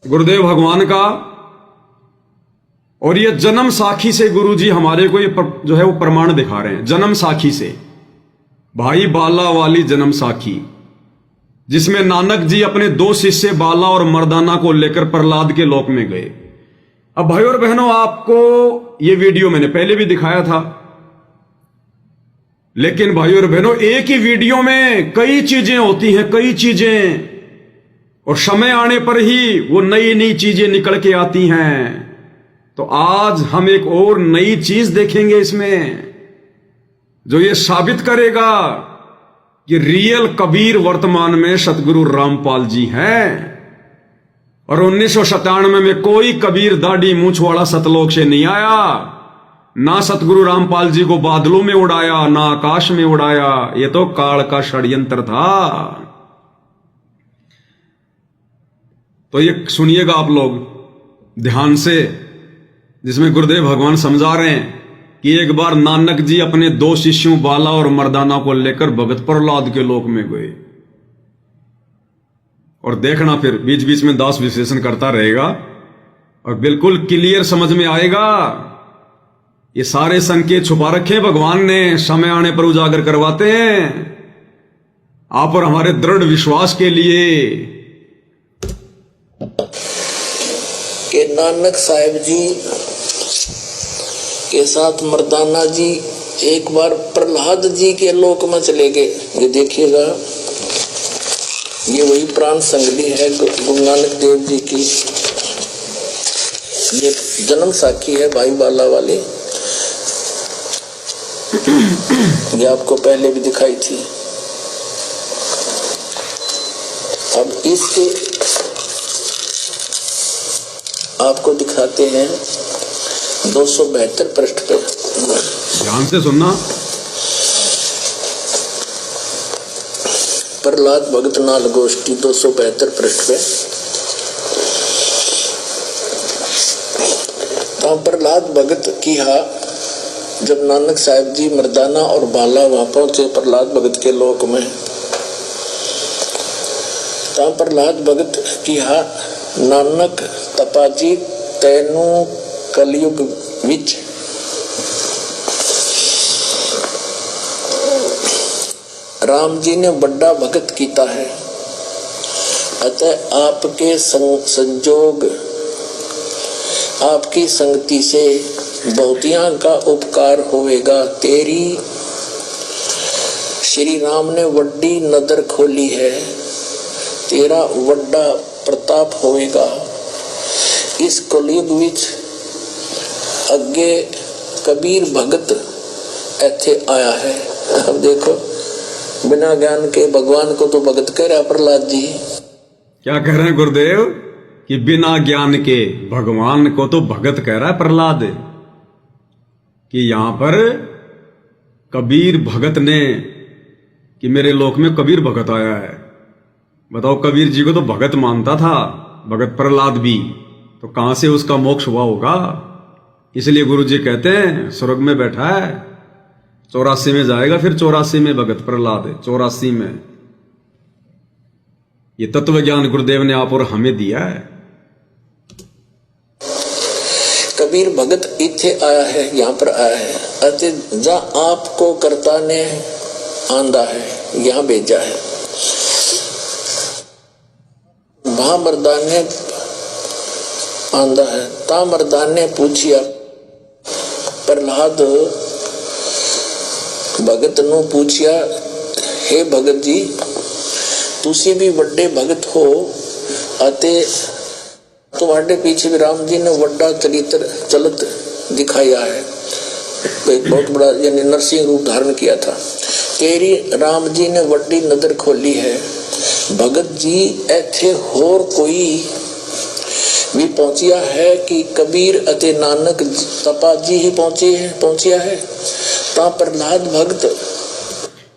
गुरुदेव भगवान का। और ये जन्म साखी से गुरु जी हमारे को ये जो है वो प्रमाण दिखा रहे हैं, जन्म साखी से, भाई बाला वाली जन्म साखी, जिसमें नानक जी अपने दो शिष्य बाला और मर्दाना को लेकर प्रहलाद के लोक में गए। अब भाई और बहनों, आपको ये वीडियो मैंने पहले भी दिखाया था, लेकिन भाई और बहनों, एक ही वीडियो में कई चीजें होती हैं, कई चीजें, और समय आने पर ही वो नई नई चीजें निकल के आती हैं। तो आज हम एक और नई चीज देखेंगे इसमें, जो ये साबित करेगा कि रियल कबीर वर्तमान में सतगुरु रामपाल जी हैं। और 1997 में कोई कबीर दाढ़ी मूंछ वाला सतलोक से नहीं आया, ना सतगुरु रामपाल जी को बादलों में उड़ाया, ना आकाश में उड़ाया। ये तो काल का षड्यंत्र था। तो ये सुनिएगा आप लोग ध्यान से, जिसमें गुरुदेव भगवान समझा रहे हैं कि एक बार नानक जी अपने दो शिष्यों बाला और मर्दाना को लेकर भगत प्रहलाद के लोक में गए। और देखना फिर बीच बीच में दास विश्लेषण करता रहेगा और बिल्कुल क्लियर समझ में आएगा। ये सारे संकेत छुपा रखे भगवान ने, समय आने पर उजागर करवाते हैं आप और हमारे दृढ़ विश्वास के लिए। कि नानक साहिब जी के साथ मर्दाना जी एक बार प्रहलाद जी के लोक में चले गए। ये देखिएगा, ये वही प्राण संगली है गुरु नानक देव जी की। ये जन्म साखी है भाई बाला वाली, ये आपको पहले भी दिखाई थी। अब इसके आपको दिखाते हैं 272 पृष्ठ पे, ध्यान से सुनना। प्रहलाद भगत नाल गोष्ठी 272 पृष्ठ पे। तो प्रहलाद भगत की जब नानक साहिब जी मर्दाना और बाला वहां पहुंचे प्रहलाद भगत के लोक में, तो प्रहलाद भगत की नानक तपाजी तैनू कलयुग विच राम जी ने बड़ा भगत कीता है, अतः आपके संजोग आपकी संगति से बहुतियां का उपकार होवेगा। तेरी श्री राम ने वड्डी नदर खोली है, तेरा वड्डा प्रताप होवेगा। इस कलयुग विच अगे कबीर भगत ऐथे आया है। अब देखो, बिना ज्ञान के भगवान को तो भगत कह रहा प्रहलाद जी। क्या कह रहे हैं गुरुदेव कि बिना ज्ञान के भगवान को तो भगत कह रहा है प्रहलाद, कि यहां पर कबीर भगत ने, कि मेरे लोक में कबीर भगत आया है। बताओ, कबीर जी को तो भगत मानता था भगत प्रहलाद भी, तो कहां से उसका मोक्ष हुआ होगा। इसलिए गुरु जी कहते हैं स्वर्ग में बैठा है, 84 में जाएगा, फिर 84 में भगत प्रहलाद है, 84 में। ये तत्व ज्ञान गुरुदेव ने आप और हमें दिया है। कबीर भगत इथे आया है, यहाँ पर आया है, अति जा आपको कर्ता ने आंदा है, यहाँ भेजा है। वहां मर्दान ने आंदा है, ता मर्दान ने पूछिया प्रहलाद भगत नु पूछिया, हे भगत जी तुसी भी बड़े भगत हो, अते तुम्हारे पीछे भी राम जी ने वड्डा चरित्र चलत दिखाया है, एक बहुत बड़ा यानी नरसिंह रूप धारण किया था। तेरी राम जी ने वड्डी नजर खोली है। भगत जी ऐथे होर कोई भी पहुंचिया है कि कबीर अते नानक तपा जी ही पहुंचिया है। ता प्रहलाद भगत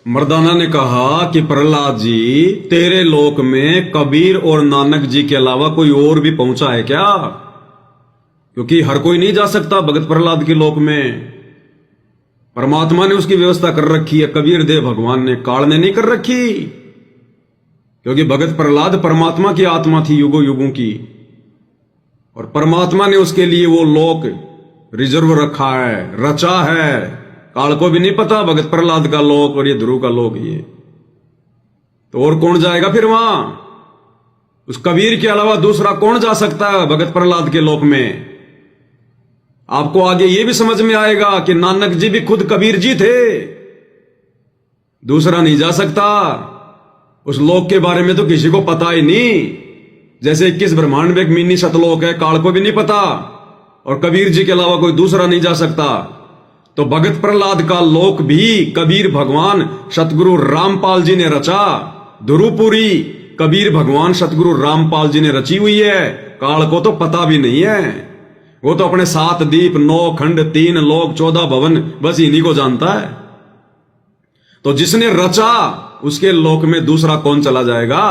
मर्दाना ने कहा कि प्रहलाद जी, तेरे लोक में कबीर और नानक जी के अलावा कोई और भी पहुंचा है क्या? क्योंकि हर कोई नहीं जा सकता भगत प्रहलाद के लोक में। परमात्मा ने उसकी व्यवस्था कर रखी है, कबीर देव भगवान ने, काल ने नहीं कर रखी। क्योंकि भगत प्रहलाद परमात्मा की आत्मा थी युगों युगों की, और परमात्मा ने उसके लिए वो लोक रिजर्व रखा है, रचा है। काल को भी नहीं पता भगत प्रहलाद का लोक और ये ध्रुव का लोक ये। तो और कौन जाएगा फिर वहां? उस कबीर के अलावा दूसरा कौन जा सकता है भगत प्रहलाद के लोक में? आपको आगे ये भी समझ में आएगा कि नानक जी भी खुद कबीर जी थे, दूसरा नहीं जा सकता। उस लोक के बारे में तो किसी को पता ही नहीं। जैसे 21 ब्रह्मांड में एक मिनी सतलोक है, काल को भी नहीं पता, और कबीर जी के अलावा कोई दूसरा नहीं जा सकता। तो भगत प्रहलाद का लोक भी कबीर भगवान सतगुरु रामपाल जी ने रचा। ध्रुवपुरी कबीर भगवान सतगुरु रामपाल जी ने रची हुई है। काल को तो पता भी नहीं है। वो तो अपने 7 दीप 9 खंड 3 लोक 14 भवन बस इन्हीं को जानता है। तो जिसने रचा उसके लोक में दूसरा कौन चला जाएगा?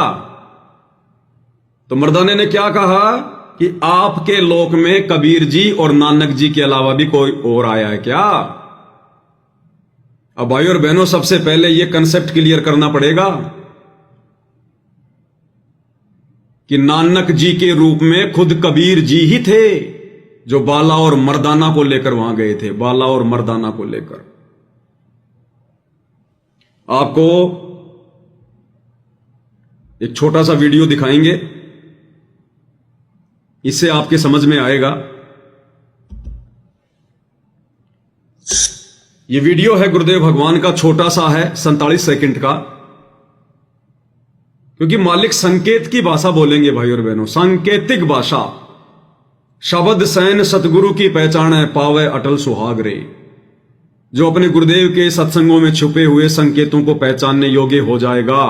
तो मर्दाने ने क्या कहा कि आपके लोक में कबीर जी और नानक जी के अलावा भी कोई और आया है क्या? अब भाई और बहनों, सबसे पहले यह कंसेप्ट क्लियर करना पड़ेगा कि नानक जी के रूप में खुद कबीर जी ही थे जो बाला और मर्दाना को लेकर वहां गए थे। बाला और मर्दाना को लेकर आपको एक छोटा सा वीडियो दिखाएंगे, इससे आपके समझ में आएगा। यह वीडियो है गुरुदेव भगवान का, छोटा सा है 47 सेकंड का, क्योंकि मालिक संकेत की भाषा बोलेंगे भाई और बहनों, सांकेतिक भाषा। शब्द सैन सतगुरु की पहचान है, पावे अटल सुहाग रे। जो अपने गुरुदेव के सत्संगों में छुपे हुए संकेतों को पहचानने योग्य हो जाएगा,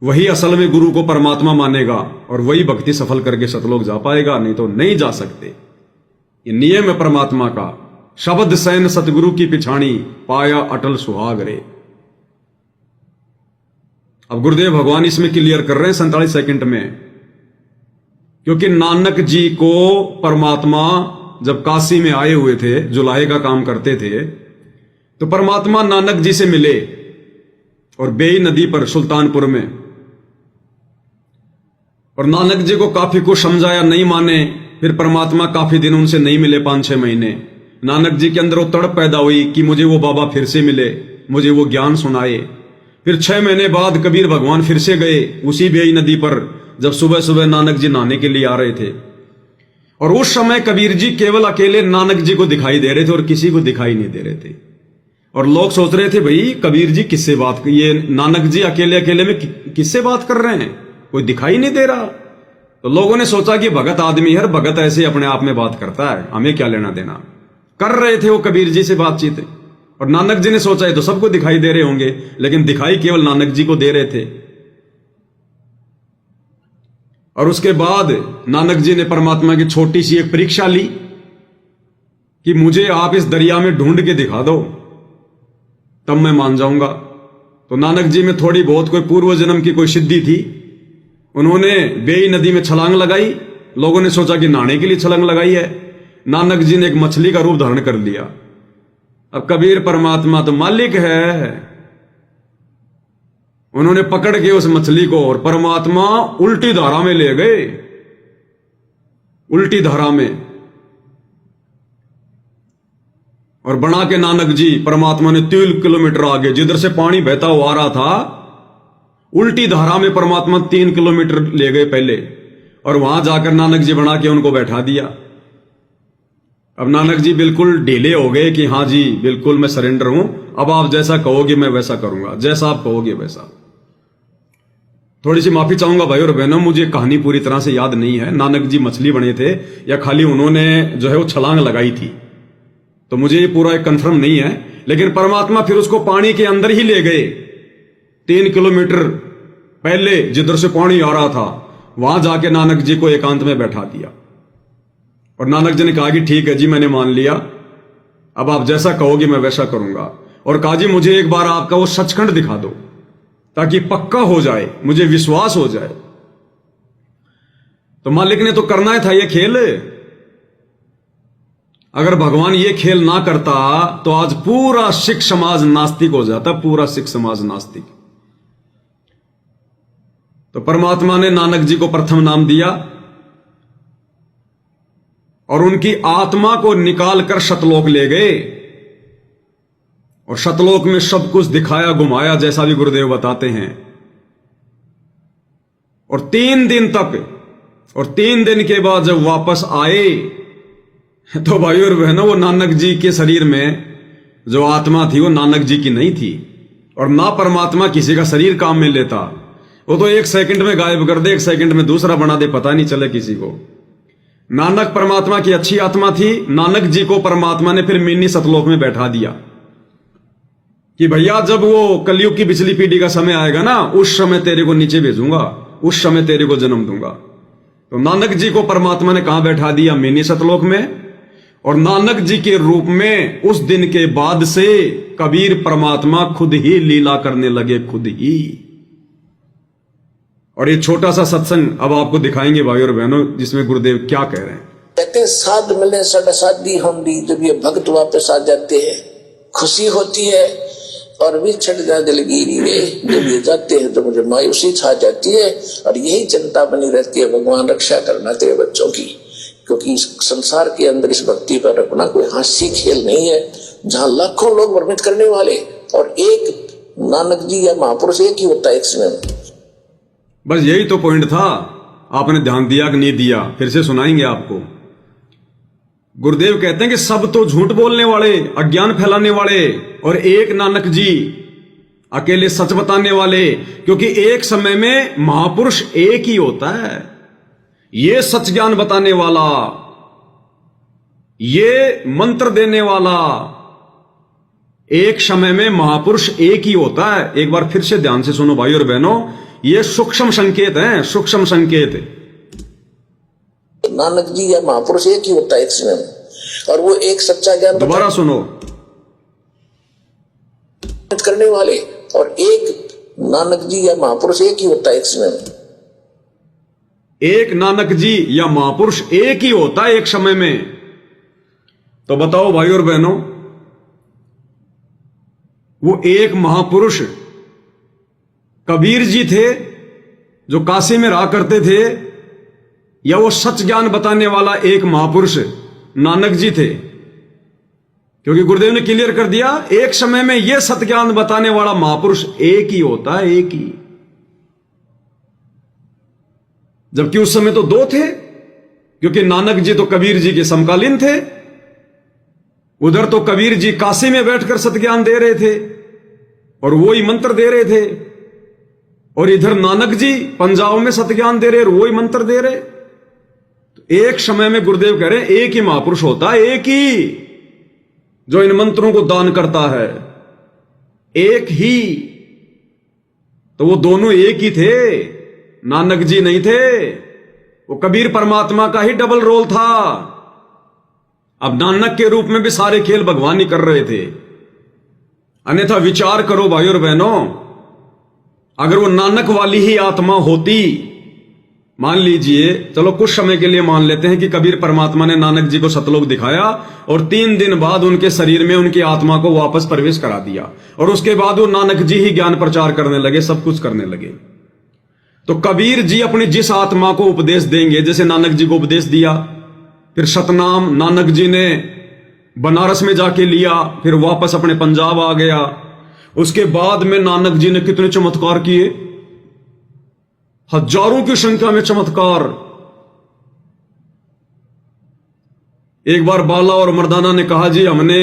वही असल में गुरु को परमात्मा मानेगा और वही भक्ति सफल करके सतलोक जा पाएगा, नहीं तो नहीं जा सकते। ये नियम है परमात्मा का। शब्द सैन सतगुरु की पिछाणी, पाया अटल सुहाग रे। अब गुरुदेव भगवान इसमें क्लियर कर रहे हैं 47 सेकंड में, क्योंकि नानक जी को परमात्मा जब काशी में आए हुए थे, जुलाहे का काम करते थे, तो परमात्मा नानक जी से मिले और बेई नदी पर सुल्तानपुर में, और नानक जी को काफी कुछ समझाया, नहीं माने। फिर परमात्मा काफी दिन उनसे नहीं मिले, 5-6 महीने। नानक जी के अंदर वो तड़प पैदा हुई कि मुझे वो बाबा फिर से मिले, मुझे वो ज्ञान सुनाए। फिर 6 महीने बाद कबीर भगवान फिर से गए उसी बेई नदी पर, जब सुबह सुबह नानक जी नहाने के लिए आ रहे थे। और उस समय कबीर जी केवल अकेले नानक जी को दिखाई दे रहे थे और किसी को दिखाई नहीं दे रहे थे। और लोग सोच रहे थे, भाई कबीर जी किससे बात, ये नानक जी अकेले अकेले में किससे बात कर रहे हैं, कोई दिखाई नहीं दे रहा। तो लोगों ने सोचा कि भगत आदमी है, भगत ऐसे अपने आप में बात करता है, हमें क्या लेना देना। कर रहे थे वो कबीर जी से बातचीत, और नानक जी ने सोचा है तो सबको दिखाई दे रहे होंगे, लेकिन दिखाई केवल नानक जी को दे रहे थे। और उसके बाद नानक जी ने परमात्मा की छोटी सी एक परीक्षा ली कि मुझे आप इस दरिया में ढूंढ के दिखा दो, तब मैं मान जाऊंगा। तो नानक जी में थोड़ी बहुत कोई पूर्व जन्म की कोई सिद्धि थी। उन्होंने बेई नदी में छलांग लगाई। लोगों ने सोचा कि नहाने के लिए छलांग लगाई है। नानक जी ने एक मछली का रूप धारण कर लिया। अब कबीर परमात्मा तो मालिक है, उन्होंने पकड़ के उस मछली को और परमात्मा उल्टी धारा में ले गए, उल्टी धारा में। और बना के नानक जी परमात्मा ने 3 किलोमीटर आगे, जिधर से पानी बहता हुआ आ रहा था, उल्टी धारा में परमात्मा 3 किलोमीटर ले गए पहले, और वहां जाकर नानक जी बना के उनको बैठा दिया। अब नानक जी बिल्कुल ढीले हो गए कि हाँ जी बिल्कुल मैं सरेंडर हूं, अब आप जैसा कहोगे मैं वैसा करूंगा, जैसा आप कहोगे वैसा। थोड़ी सी माफी चाहूंगा भाई और बहनों, मुझे कहानी पूरी तरह से याद नहीं है, नानक जी मछली बने थे या खाली उन्होंने जो है वो छलांग लगाई थी, तो मुझे ये पूरा एक कंफर्म नहीं है। लेकिन परमात्मा फिर उसको पानी के अंदर ही ले गए, 3 किलोमीटर पहले जिधर से पानी आ रहा था, वहां जाके नानक जी को एकांत में बैठा दिया। और नानक जी ने कहा कि ठीक है जी, मैंने मान लिया, अब आप जैसा कहोगे मैं वैसा करूंगा। और कहा जी मुझे एक बार आपका वो सचखंड दिखा दो, ताकि पक्का हो जाए, मुझे विश्वास हो जाए। तो मालिक ने तो करना ही था ये खेल। अगर भगवान ये खेल ना करता तो आज पूरा सिख समाज नास्तिक हो जाता, पूरा सिख समाज नास्तिक। तो परमात्मा ने नानक जी को प्रथम नाम दिया और उनकी आत्मा को निकाल कर सतलोक ले गए और सतलोक में सब कुछ दिखाया घुमाया, जैसा भी गुरुदेव बताते हैं। और 3 दिन तक, और 3 दिन के बाद जब वापस आए तो भाई और बहनों, वो नानक जी के शरीर में जो आत्मा थी वो नानक जी की नहीं थी। और ना परमात्मा किसी का शरीर काम में लेता, वो तो 1 सेकंड में गायब कर दे, 1 सेकंड में दूसरा बना दे, पता नहीं चले किसी को। नानक परमात्मा की अच्छी आत्मा थी। नानक जी को परमात्मा ने फिर मिनी सतलोक में बैठा दिया कि भैया जब वो कलयुग की बिजली पीढ़ी का समय आएगा ना, उस समय तेरे को नीचे भेजूंगा, उस समय तेरे को जन्म दूंगा। तो नानक जी को परमात्मा ने कहां बैठा दिया? मिनी सतलोक में। और नानक जी के रूप में उस दिन के बाद से कबीर परमात्मा खुद ही लीला करने लगे, खुद ही। और ये छोटा सा सत्संग अब आपको दिखाएंगे भाई और बहनों, जिसमें गुरुदेव क्या कह रहे हैं। कहते हैं साध मिले सदा साधी हम दी। जब ये भक्त वापस आ जाते हैं खुशी होती है, और भी छट जा दिलगिरी रे। जब ये जाते हैं तो मुझे मायूसी छा जाती है, और यही चिंता बनी रहती है, भगवान रक्षा करना तेरे बच्चों की। क्योंकि इस संसार के अंदर इस भक्ति पर रखना कोई हास्य खेल नहीं है, जहां लाखों लोग वर्णित करने वाले और एक नानक जी या महापुरुष एक ही होता है एक समय में। बस यही तो पॉइंट था। आपने ध्यान दिया कि नहीं दिया, फिर से सुनाएंगे आपको। गुरुदेव कहते हैं कि सब तो झूठ बोलने वाले, अज्ञान फैलाने वाले, और एक नानक जी अकेले सच बताने वाले। क्योंकि एक समय में महापुरुष एक ही होता है। ये सच ज्ञान बताने वाला, ये मंत्र देने वाला, एक समय में महापुरुष एक ही होता है। एक बार फिर से ध्यान से सुनो भाई और बहनों, ये सूक्ष्म संकेत हैं, सूक्ष्म संकेत। नानक जी या महापुरुष एक ही होता है एक समय में, और वो एक सच्चा ज्ञान दोबारा सुनो। करने वाले और एक नानक जी या महापुरुष एक ही होता है एक समय में। एक नानक जी या महापुरुष एक ही होता है एक समय में। तो बताओ भाई और बहनों, वो एक महापुरुष कबीर जी थे जो काशी में रहा करते थे, या वो सच ज्ञान बताने वाला एक महापुरुष नानक जी थे? क्योंकि गुरुदेव ने क्लियर कर दिया, एक समय में यह सत्य ज्ञान बताने वाला महापुरुष एक ही होता है, एक ही। जबकि उस समय तो 2 थे, क्योंकि नानक जी तो कबीर जी के समकालीन थे। उधर तो कबीर जी काशी में बैठकर सत्य ज्ञान दे रहे थे और वो ही मंत्र दे रहे थे, और इधर नानक जी पंजाब में सत्य ज्ञान दे रहे और वो ही मंत्र दे रहे। तो एक समय में गुरुदेव कह रहे हैं एक ही महापुरुष होता है, एक ही, जो इन मंत्रों को दान करता है, एक ही। तो वो दोनों एक ही थे, नानक जी नहीं थे। वो कबीर परमात्मा का ही डबल रोल था। अब नानक के रूप में भी सारे खेल भगवान ही कर रहे थे। अन्यथा विचार करो भाई और बहनों, अगर वो नानक वाली ही आत्मा होती, मान लीजिए, चलो कुछ समय के लिए मान लेते हैं कि कबीर परमात्मा ने नानक जी को सतलोक दिखाया और 3 दिन बाद उनके शरीर में उनकी आत्मा को वापस प्रवेश करा दिया, और उसके बाद वो नानक जी ही ज्ञान प्रचार करने लगे, सब कुछ करने लगे। तो कबीर जी अपनी जिस आत्मा को उपदेश देंगे, जैसे नानक जी को उपदेश दिया, फिर सतनाम नानक जी ने बनारस में जाके लिया, फिर वापस अपने पंजाब आ गया। उसके बाद में नानक जी ने कितने चमत्कार किए, हजारों की संख्या में चमत्कार। एक बार बाला और मर्दाना ने कहा, जी हमने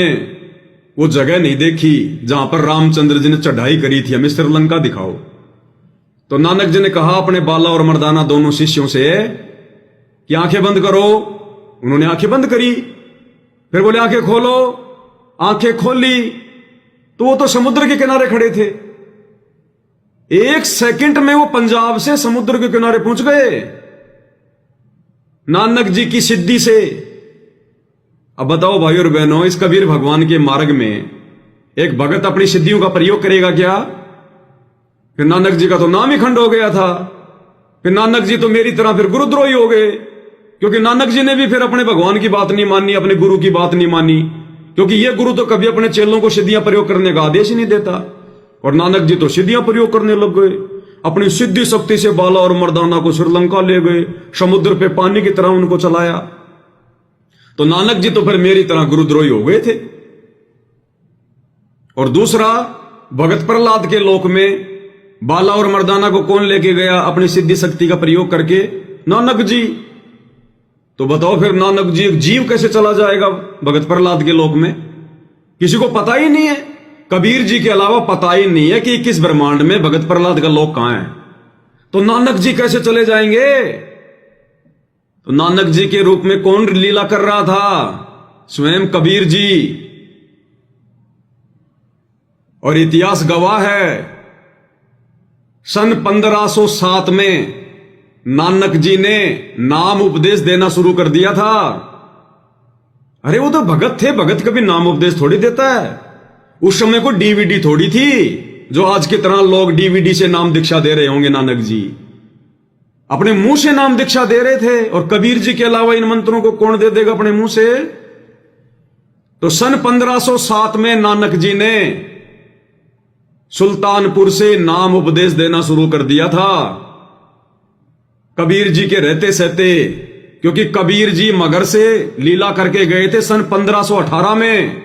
वो जगह नहीं देखी जहां पर रामचंद्र जी ने चढ़ाई करी थी, हमें श्रीलंका दिखाओ। तो नानक जी ने कहा अपने बाला और मर्दाना दोनों शिष्यों से कि आंखें बंद करो। उन्होंने आंखें बंद करी, फिर बोले आंखें खोलो। आंखें खोली तो वो तो समुद्र के किनारे खड़े थे। 1 सेकंड में वो पंजाब से समुद्र के किनारे पहुंच गए नानक जी की सिद्धि से। अब बताओ भाई और बहनों, इस कबीर भगवान के मार्ग में एक भगत अपनी सिद्धियों का प्रयोग करेगा क्या? फिर नानक जी का तो नाम ही खंड हो गया था। फिर नानक जी तो मेरी तरह फिर गुरुद्रोही हो गए, क्योंकि नानक जी ने भी फिर अपने भगवान की बात नहीं मानी, अपने गुरु की बात नहीं मानी, क्योंकि ये गुरु तो कभी अपने चेलों को सिद्धियां प्रयोग करने का आदेश ही नहीं देता। और नानक जी तो सिद्धियां प्रयोग करने लग गए, अपनी सिद्धि शक्ति से बाला और मर्दाना को श्रीलंका ले गए, समुद्र पे पानी की तरह उनको चलाया। तो नानक जी तो फिर मेरी तरह गुरुद्रोही हो गए थे। और दूसरा, भगत प्रहलाद के लोक में बाला और मर्दाना को कौन लेके गया अपनी सिद्धि शक्ति का प्रयोग करके? नानक जी। तो बताओ फिर नानक जी, एक जीव कैसे चला जाएगा भगत प्रहलाद के लोक में? किसी को पता ही नहीं है, कबीर जी के अलावा पता ही नहीं है कि किस ब्रह्मांड में भगत प्रहलाद का लोक कहां है। तो नानक जी कैसे चले जाएंगे? तो नानक जी के रूप में कौन लीला कर रहा था? स्वयं कबीर जी। और इतिहास गवाह है, सन 1507 में नानक जी ने नाम उपदेश देना शुरू कर दिया था। अरे वो तो भगत थे, भगत कभी नाम उपदेश थोड़ी देता है। उस समय को डीवीडी थोड़ी थी जो आज की तरह लोग डीवीडी से नाम दीक्षा दे रहे होंगे। नानक जी अपने मुंह से नाम दीक्षा दे रहे थे। और कबीर जी के अलावा इन मंत्रों को कौन दे देगा अपने मुंह से? तो सन 1507 में नानक जी ने सुल्तानपुर से नाम उपदेश देना शुरू कर दिया था, कबीर जी के रहते सहते। क्योंकि कबीर जी मगर से लीला करके गए थे सन 1518 में,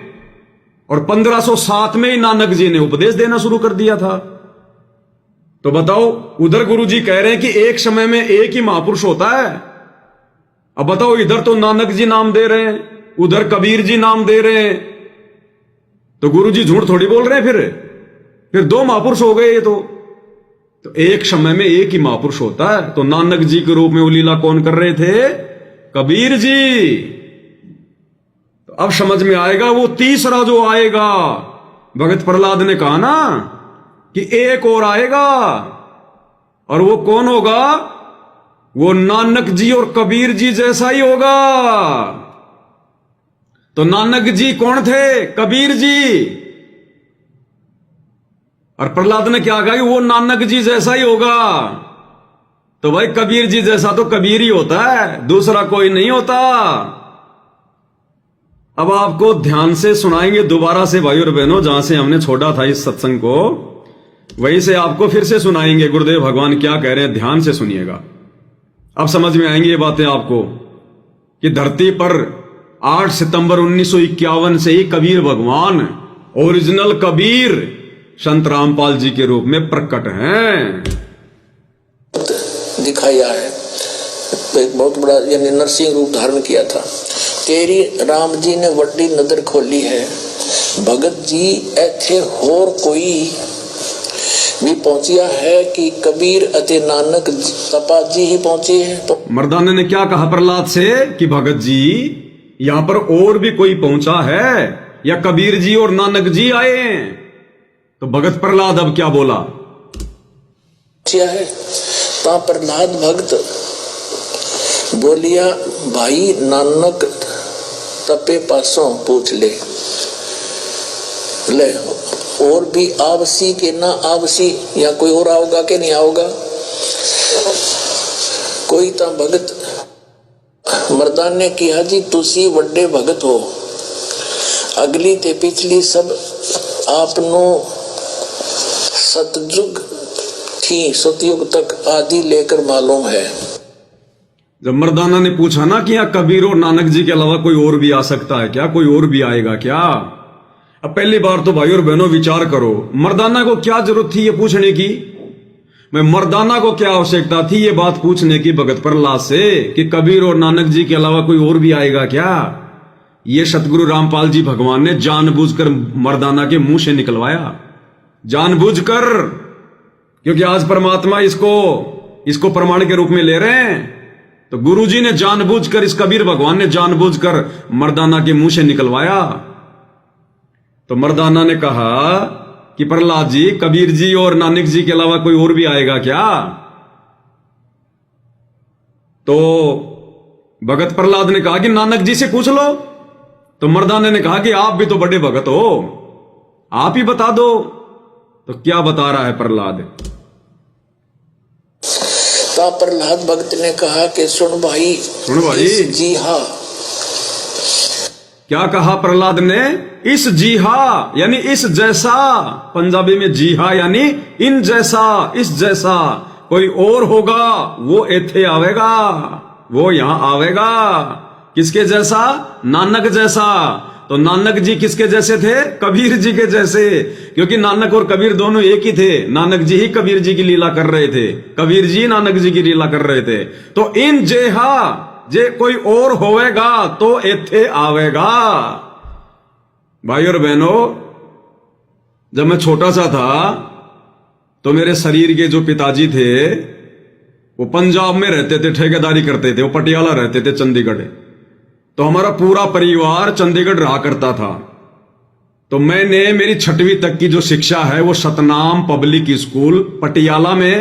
और 1507 में ही नानक जी ने उपदेश देना शुरू कर दिया था। तो बताओ, उधर गुरु जी कह रहे हैं कि एक समय में एक ही महापुरुष होता है। अब बताओ, इधर तो नानक जी नाम दे रहे हैं, उधर कबीर जी नाम दे रहे हैं। तो गुरु जी झूठ थोड़ी बोल रहे हैं। फिर दो महापुरुष हो गए। तो एक समय में एक ही महापुरुष होता है। तो नानक जी के रूप में वो लीला कौन कर रहे थे? कबीर जी। तो अब समझ में आएगा वो तीसरा जो आएगा। भगत प्रहलाद ने कहा ना कि एक और आएगा, और वो कौन होगा? वो नानक जी और कबीर जी जैसा ही होगा। तो नानक जी कौन थे? कबीर जी। और प्रहलाद ने क्या कहा कि वो नानक जी जैसा ही होगा। तो भाई कबीर जी जैसा तो कबीर ही होता है, दूसरा कोई नहीं होता। अब आपको ध्यान से सुनाएंगे दोबारा से भाई और बहनों, जहां से हमने छोड़ा था इस सत्संग को, वहीं से आपको फिर से सुनाएंगे गुरुदेव भगवान क्या कह रहे हैं। ध्यान से सुनिएगा, अब समझ में आएंगी ये बातें आपको कि धरती पर 8 सितंबर 1951 से ही कबीर भगवान, ओरिजिनल कबीर, संत रामपाल जी के रूप में प्रकट हैं। दिखाया है, तो एक बहुत बड़ा यानी नरसिंह रूप धारण किया था। तेरी राम जी ने वड्डी नजर खोली है। भगत जी ऐथे होर कोई भी पहुंचिया है कि कबीर अते नानक तपा जी ही पहुंचे हैं। तो मर्दाने ने क्या कहा प्रहलाद से कि भगत जी यहां पर और भी कोई पहुंचा है या कबीर जी और नानक जी आए हैं? तो भगत प्रहलाद अब क्या बोला? है ता प्रहलाद भगत बोलिया, भाई नानक तपे पासों पूछ ले और भी आवसी के ना आवसी, या कोई और आओगा के नहीं आओगा? कोई ता भगत मर्दान ने किया जी तुसी वड्डे भगत हो, अगली ते पिछली सब आपनो सतयुग थी सतयुग तक आदि लेकर मालूम है। जब मर्दाना ने पूछा ना कि यहाँ कबीर और नानक जी के अलावा कोई और भी आ सकता है क्या, कोई और भी आएगा क्या? अब पहली बार तो भाई और बहनों विचार करो, मर्दाना को क्या जरूरत थी ये पूछने की? मैं मर्दाना को क्या आवश्यकता थी ये बात पूछने की भगत प्रहलाद से कि कबीर और नानक जी के अलावा कोई और भी आएगा क्या? ये सतगुरु रामपाल जी भगवान ने जानबूझकर मर्दाना के मुंह से निकलवाया, जानबूझकर, क्योंकि आज परमात्मा इसको प्रमाण के रूप में ले रहे हैं। तो गुरुजी ने जानबूझकर, इस कबीर भगवान ने जानबूझकर मर्दाना के मुंह से निकलवाया। तो मर्दाना ने कहा कि प्रहलाद जी, कबीर जी और नानक जी के अलावा कोई और भी आएगा क्या? तो भगत प्रहलाद ने कहा कि नानक जी से पूछ लो। तो मर्दाना ने कहा कि आप भी तो बड़े भगत हो, आप ही बता दो। तो क्या बता रहा है प्रहलाद? ता प्रहलाद भक्त ने कहा कि सुन भाई जी हाँ। क्या कहा प्रहलाद ने? इस जी हा यानी इस जैसा, पंजाबी में जी हा यानी इन जैसा, इस जैसा कोई और होगा वो एथे आवेगा, वो यहां आवेगा, किसके जैसा? नानक जैसा। तो नानक जी किसके जैसे थे? कबीर जी के जैसे, क्योंकि नानक और कबीर दोनों एक ही थे। नानक जी ही कबीर जी की लीला कर रहे थे, कबीर जी नानक जी की लीला कर रहे थे। तो इन जेहा जे कोई और होवेगा तो इत्थे आवेगा। भाई और बहनों, जब मैं छोटा सा था तो मेरे शरीर के जो पिताजी थे वो पंजाब में रहते थे, ठेकेदारी करते थे, वो पटियाला रहते थे, चंडीगढ़। तो हमारा पूरा परिवार चंडीगढ़ रहा करता था। तो मैंने मेरी 6वीं तक की जो शिक्षा है वो सतनाम पब्लिक स्कूल पटियाला में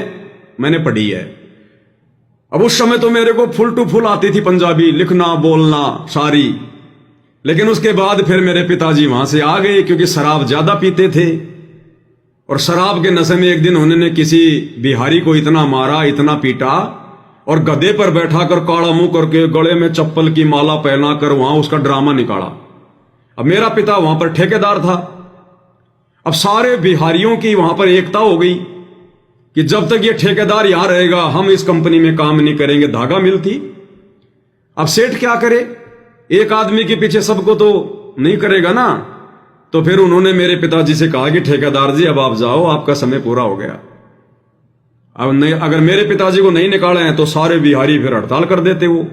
मैंने पढ़ी है। अब उस समय तो मेरे को फुल टू फुल आती थी पंजाबी, लिखना बोलना सारी। लेकिन उसके बाद फिर मेरे पिताजी वहां से आ गए, क्योंकि शराब ज्यादा पीते थे। और शराब के नशे में एक दिन उन्होंने किसी बिहारी को इतना मारा, इतना पीटा, और गधे पर बैठा कर काला मुंह करके गले में चप्पल की माला पहना कर वहां उसका ड्रामा निकाला। अब मेरा पिता वहां पर ठेकेदार था। अब सारे बिहारियों की वहां पर एकता हो गई कि जब तक ये ठेकेदार यहां रहेगा हम इस कंपनी में काम नहीं करेंगे, धागा मिलती। अब सेठ क्या करे, एक आदमी के पीछे सबको तो नहीं करेगा ना। तो फिर उन्होंने मेरे पिताजी से कहा कि ठेकेदार जी अब आप जाओ, आपका समय पूरा हो गया। अब नहीं, अगर मेरे पिताजी को नहीं निकाले हैं तो सारे बिहारी फिर हड़ताल कर देते वो।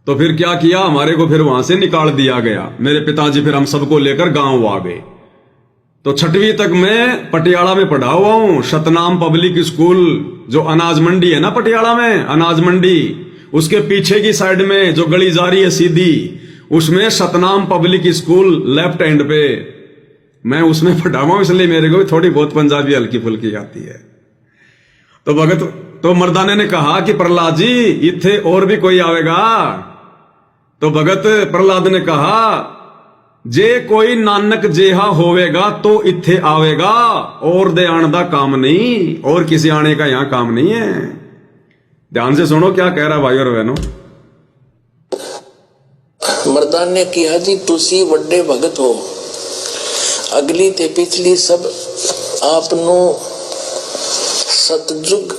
तो फिर क्या किया, हमारे को फिर वहां से निकाल दिया गया। मेरे पिताजी फिर हम सबको लेकर गांव आ गए। तो 6वीं तक मैं पटियाला में पढ़ा हुआ हूं, सतनाम पब्लिक स्कूल, जो अनाज मंडी है ना पटियाला में, अनाज मंडी, उसके पीछे की साइड में जो गली जा रही है सीधी, उसमें Satnam public school left hand पे मैं उसमें पढ़ा हुआ हूं। इसलिए मेरे को थोड़ी बहुत पंजाबी हल्की फुल्की आती है। तो भगत तो मर्दाने ने कहा कि प्रहलाद जी इत्थे और भी कोई आवेगा। तो भगत प्रहलाद ने कहा जे कोई नानक जेहा होवेगा तो इत्थे आवेगा, और दे आने का काम नहीं, और किसी आने का यहां काम नहीं है। ध्यान से सुनो क्या कह रहा भाई और बहनों। मर्दान ने किया जी तुसी वड्डे भगत हो, अगली ते पिछली सब आपनो सतयुग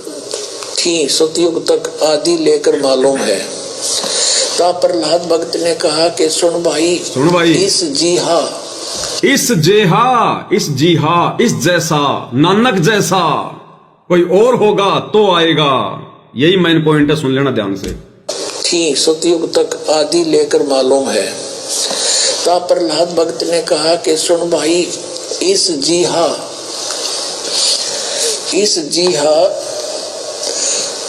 थी सतयुग तक आदि लेकर मालूम है। ता प्रहलाद भगत ने कहा कि सुन भाई इस जीहा, इस जेहा, इस जीहा, इस जैसा, नानक जैसा कोई और होगा तो आएगा। यही मेन पॉइंट है, सुन लेना ध्यान से। थी सतयुग तक आदि लेकर मालूम है। ता प्रहलाद भगत ने कहा कि सुन भाई इस जीहा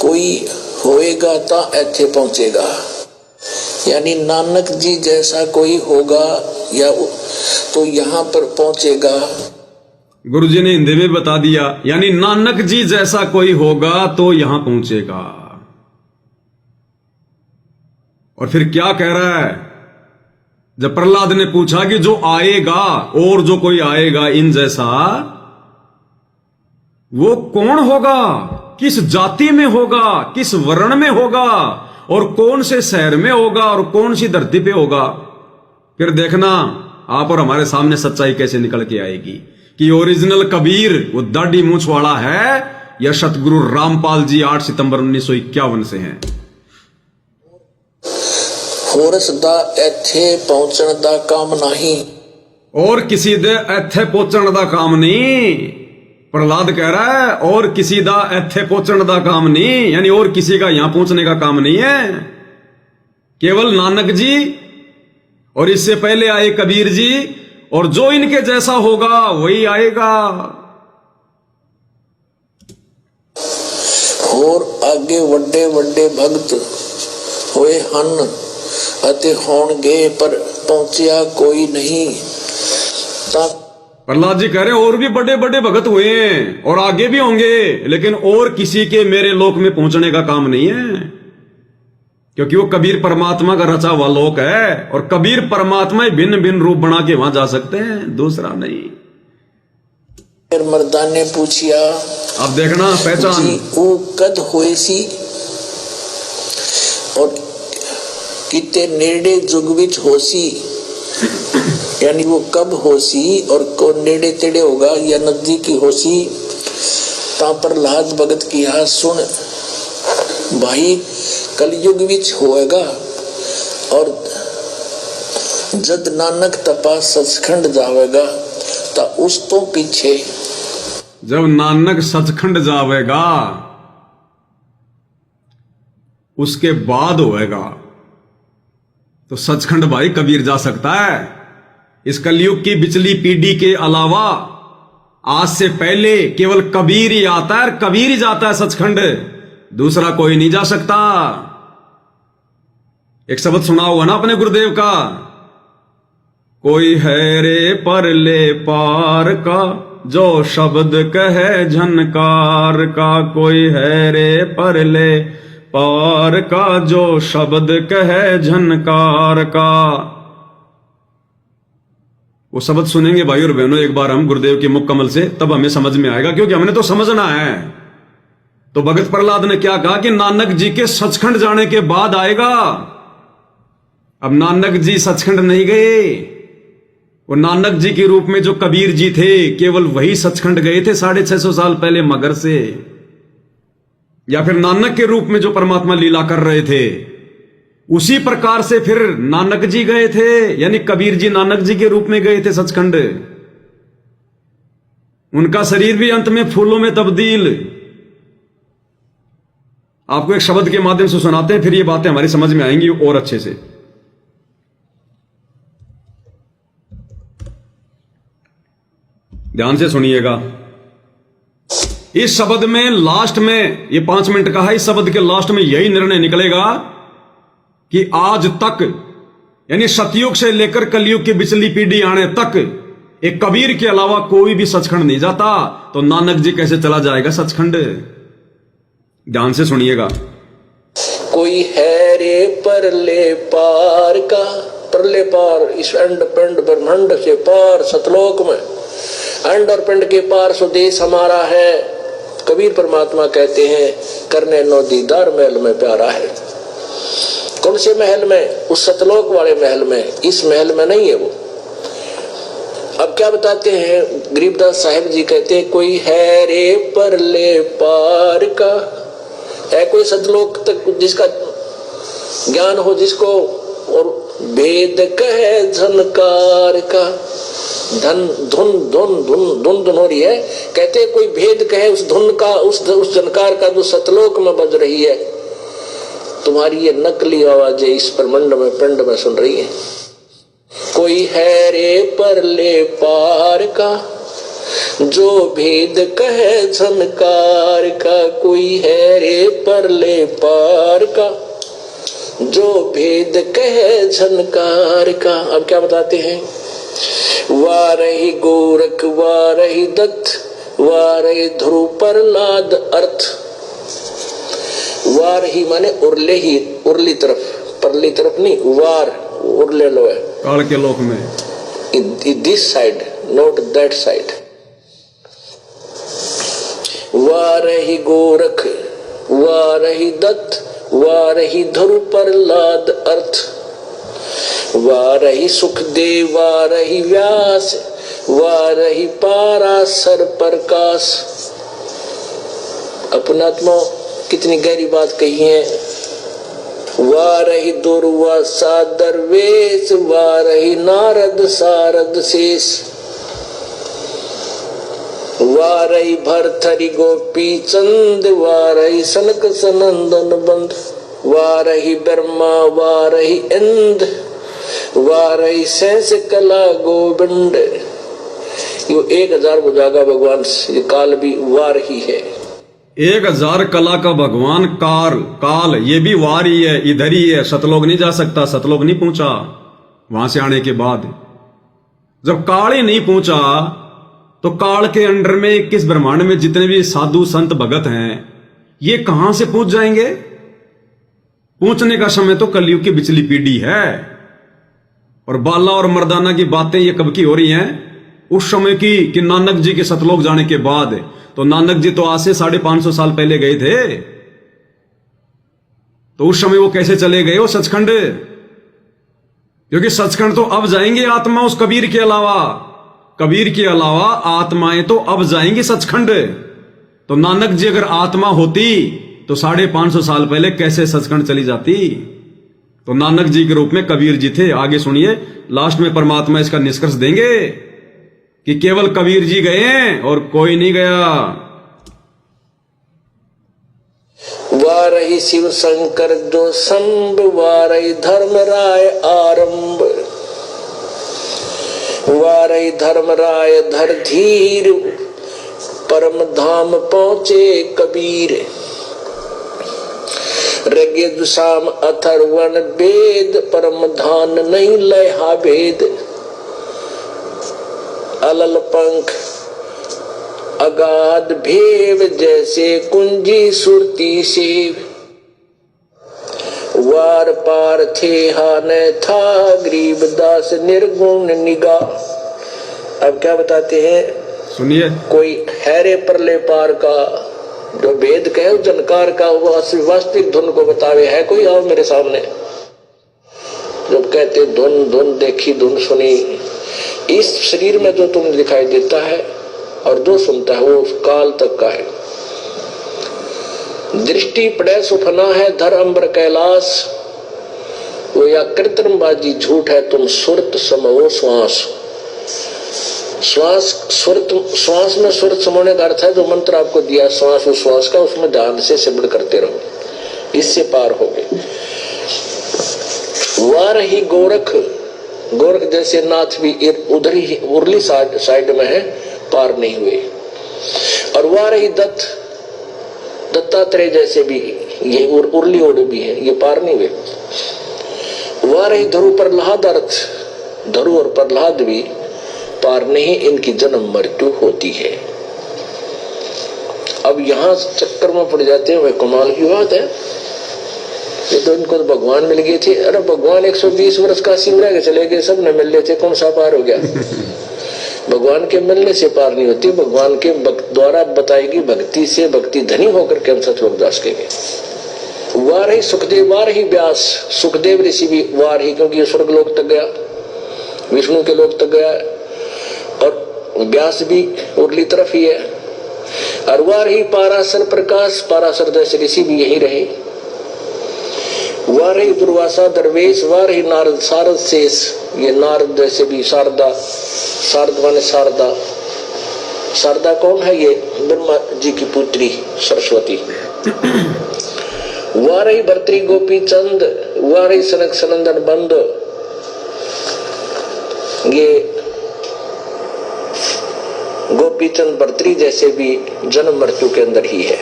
कोई होएगा ता ऐथे पहुंचेगा। यानी नानक जी जैसा कोई होगा या तो यहां पर पहुंचेगा। गुरुजी ने हिंदी में बता दिया, यानी नानक जी जैसा कोई होगा तो यहां पहुंचेगा। और फिर क्या कह रहा है, जब प्रहलाद ने पूछा कि जो आएगा और जो कोई आएगा इन जैसा, वो कौन होगा, किस जाति में होगा, किस वर्ण में होगा, और कौन से शहर में होगा, और कौन सी धरती पे होगा। फिर देखना आप और हमारे सामने सच्चाई कैसे निकल के आएगी कि ओरिजिनल कबीर वो दाढ़ी मूंछ वाला है या सतगुरु रामपाल जी 8 सितंबर 1951 से हैं। होरस दा ऐथे पहुंचण दा काम नहीं, और किसी दे ऐथे पहुंचण दा काम नहीं। प्रहलाद कह रहा है और किसी दा ऐथे पहुंचण दा काम नहीं, यानी और किसी का यहां पहुंचने का काम नहीं है। केवल नानक जी और इससे पहले आए कबीर जी, और जो इनके जैसा होगा वही आएगा। और आगे वड्डे वड्डे भगत होए हन अते होणगे, पर पहुंचिया कोई नहीं। प्रहलाद जी कह रहे हैं और भी बड़े बड़े भगत हुए हैं और आगे भी होंगे, लेकिन और किसी के मेरे लोक में पहुंचने का काम नहीं है, क्योंकि वो कबीर परमात्मा का रचा हुआ लोक है, और कबीर परमात्मा भिन्न भिन्न रूप बना के वहां जा सकते हैं, दूसरा नहीं। फिर मर्दान ने पूछिया, अब देखना पहचान, वो कद होए सी और किते नेड़े जुग विच होसी, यानी वो कब होसी और को नेड़े तेड़े होगा या नजदीकी होसी। ता प्रहलाद भगत किया सुन भाई कलयुग विच होएगा और जद नानक तपा सचखंड जावेगा तो उस तो पीछे जब नानक सचखंड जावेगा उसके बाद होएगा। तो सचखंड भाई कबीर जा सकता है। इस कलयुग की बिचली पीढ़ी के अलावा आज से पहले केवल कबीर ही आता है, कबीर ही जाता है सचखंड, दूसरा कोई नहीं जा सकता। एक शब्द सुना होगा ना अपने गुरुदेव का, कोई है रे परले पार का जो शब्द कहे झनकार का, कोई है रे परले पार का जो शब्द कहे झनकार का। वो शब्द सुनेंगे भाई और बहनों एक बार हम गुरुदेव के मुख कमल से, तब हमें समझ में आएगा, क्योंकि हमने तो समझना है। तो भगत प्रहलाद ने क्या कहा कि नानक जी के सचखंड जाने के बाद आएगा। अब नानक जी सचखंड नहीं गए, वो नानक जी के रूप में जो कबीर जी थे केवल वही सचखंड गए थे 650 साल पहले मगर से, या फिर नानक के रूप में जो परमात्मा लीला कर रहे थे उसी प्रकार से फिर नानक जी गए थे, यानी कबीर जी नानक जी के रूप में गए थे सचखंड। उनका शरीर भी अंत में फूलों में तब्दील। आपको एक शब्द के माध्यम से सुनाते हैं, फिर ये बातें हमारी समझ में आएंगी और अच्छे से। ध्यान से सुनिएगा। इस शब्द में लास्ट में, ये 5 मिनट का है, इस शब्द के लास्ट में यही निर्णय निकलेगा कि आज तक, यानी सतयुग से लेकर कलयुग की बिचली पीढ़ी आने तक एक कबीर के अलावा कोई भी सचखंड नहीं जाता। तो नानक जी कैसे चला जाएगा सचखंड? ध्यान से सुनिएगा। कोई है रे परले पार का, परले पार इस अंड पिंड ब्रह्मांड से पार सतलोक में, अंड और पिंड के पार स्वदेश हमारा है। कबीर परमात्मा कहते हैं करने नो दीदार महल में प्यारा है। कौन से महल में? उस सतलोक वाले महल में, इस महल में नहीं है वो। अब क्या बताते हैं गरीबदास साहिब जी, कहते हैं कोई है रे परले पार का, है कोई सतलोक तक जिसका ज्ञान हो, जिसको और भेद कहे झनकार का, धन धुन धुन धुन धुन धुन हो रही है, कहते कोई भेद कहे उस धुन का, उस झनकार का जो सतलोक में बज रही है। तुम्हारी ये नकली आवाजें इस परमंड में पिंड में सुन रही है। कोई है रे परले पार का जो भेद कहे झनकार का, कोई है रे परले पार का जो भेद कहे झनकार का। अब क्या बताते हैं? वारही गोरख वारही दत्त वारही ध्रुव प्रहलाद अर्थ। वार ही माने उरले ही, उरली तरफ, परली तरफ नहीं, वार उरले लो है काल के लोक में, this side not that side. वारही गोरख वारही दत्त वारही ध्रुव प्रहलाद अर्थ, वारही सुखदेव वारही व्यास वारही पाराशर प्रकाश। अपनात्मा कितनी गहरी बात कही है। वारही दुर्वा सादर वेश वारही नारद सारद शेष, वारही भरथरी गोपी चंद वारही सनक सनंदन बंद, वारही ब्रह्मा वारही इंद्र वारही शेष कला गोविंद। यो 1000 बुझागा भगवान, ये काल भी वार ही है। 1000 कला का भगवान काल ये भी वार ही है, इधर ही है। सतलोक नहीं जा सकता, सतलोक नहीं पहुंचा। वहां से आने के बाद जब काल ही नहीं पहुंचा तो काल के अंडर में 21 ब्रह्मांड में जितने भी साधु संत भगत हैं ये कहां से पहुंच जाएंगे? पहुंचने का समय तो कलयुग की बिचली पीढ़ी है। और बाला और मर्दाना की बातें ये कब की हो रही हैं? उस समय की कि नानक जी के सतलोक जाने के बाद। तो नानक जी तो आज से 550 साल पहले गए थे, तो उस समय वो कैसे चले गए वो सचखंड? क्योंकि सचखंड तो अब जाएंगे आत्मा उस कबीर के अलावा, कबीर के अलावा आत्माएं तो अब जाएंगी सचखंड। तो नानक जी अगर आत्मा होती तो 550 साल पहले कैसे सचखंड चली जाती। तो नानक जी के रूप में कबीर जी थे। आगे सुनिए, लास्ट में परमात्मा इसका निष्कर्ष देंगे कि केवल कबीर जी गए हैं और कोई नहीं गया। वारही शिव शंकर जो संब, वारही धर्म राय आरंभ, वारही धर्म राय धर धीर, परम धाम पहुंचे कबीर। ऋग्वेद साम अथर्वण वेद, परम धान नहीं लहा भेद। अलल पंख अगाध भेव, जैसे कुंजी सुरती सेव। वार पार थे हान था, गरीब दास निर्गुण निगाह। अब क्या बताते हैं, सुनिए, कोई हैरे परले पार का जो भेद कहे जनकार का, वो वास्तविक धुन को बतावे। है कोई आओ मेरे सामने। जब कहते धुन धुन देखी धुन सुनी, इस शरीर में जो तुम्हें दिखाई देता है और जो सुनता है वो काल तक का है। दृष्टि पड़े सुफना है धर अंबर कैलाश, वो या कृत्रिमबाजी झूठ है तुम सुरत समो श्वास। श्वास सुरत, श्वास में सुरत समोने का अर्थ है जो मंत्र आपको दिया श्वास श्वास का, उसमें ध्यान से सिमरण करते रहो, इससे पार हो गए। वार ही गोरख, गोरख जैसे नाथ भी उधर ही उरली साइड में है, पार नहीं हुए। और वार ही दत्त, दत्तात्रेय जैसे भी ये उरली ओड भी है, ये पार नहीं हुए। वार ही धरु प्रहलाद, अर्थ धरु और प्रहलाद भी पार नहीं, इनकी जन्म मृत्यु होती है। अब यहां चक्कर में पड़ जाते हैं, वह कमाल की बात है। ये तो इनको तो भगवान मिल गए थे। अरे भगवान 120 वर्ष का रह के चले गए, सब न मिल लेते, कौन सा पार हो गया। भगवान के मिलने से पार नहीं होती, भगवान के द्वारा बताएगी भक्ति से, भक्ति धनी होकर के हम सतलोक जा सकेंगे। वार ही सुखदेव, वार ही व्यास, सुखदेव ऋषि भी वार ही, क्योंकि ये स्वर्ग लोक तक गया, विष्णु के लोक तक गया, और व्यास भी उरली तरफ ही है। और वार ही पाराशर प्रकाश, पाराशर जैसे ऋषि भी यही रहे। वार ही दुर्वासा दरवेश, वार ही नारद सारद शेष, ये नारद जैसे भी शारदा, शारद माने शारदा, शारदा कौन है, ये ब्रह्मा जी की पुत्री सरस्वती। वार ही भर्तृ गोपी चंद, वार ही सनक सनंदन बंद, ये गोपी चंद भर्तृ जैसे भी जन्म मृत्यु के अंदर ही है,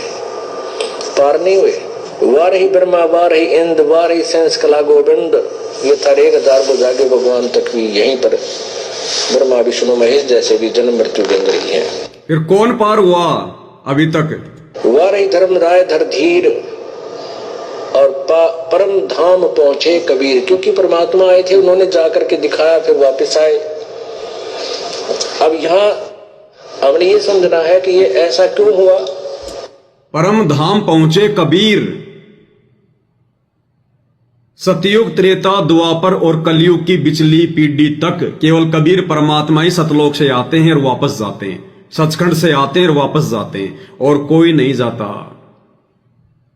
पार नहीं हुए। वार ही ब्रह्मा, वार ही इंद्र, वार ही सेंस कला गोविंद, ये थारे 1000 बुझा के भगवान तक भी यहीं पर ब्रह्मा विष्णु महेश जैसे भी जन्म मृत्यु के अंदर ही है। फिर कौन पार हुआ अभी तक। वार ही धर्म राय धर धीर, और परम धाम पहुंचे कबीर, क्योंकि परमात्मा आए थे, उन्होंने जाकर के दिखाया, फिर वापस आए। अब यहाँ हमने ये समझना है कि ये ऐसा क्यों हुआ। परम धाम पहुंचे कबीर। सतयुग त्रेता द्वापर और कलयुग की बिचली पीढ़ी तक केवल कबीर परमात्मा ही सतलोक से आते हैं और वापस जाते हैं, सचखंड से आते हैं और वापस जाते हैं, और कोई नहीं जाता।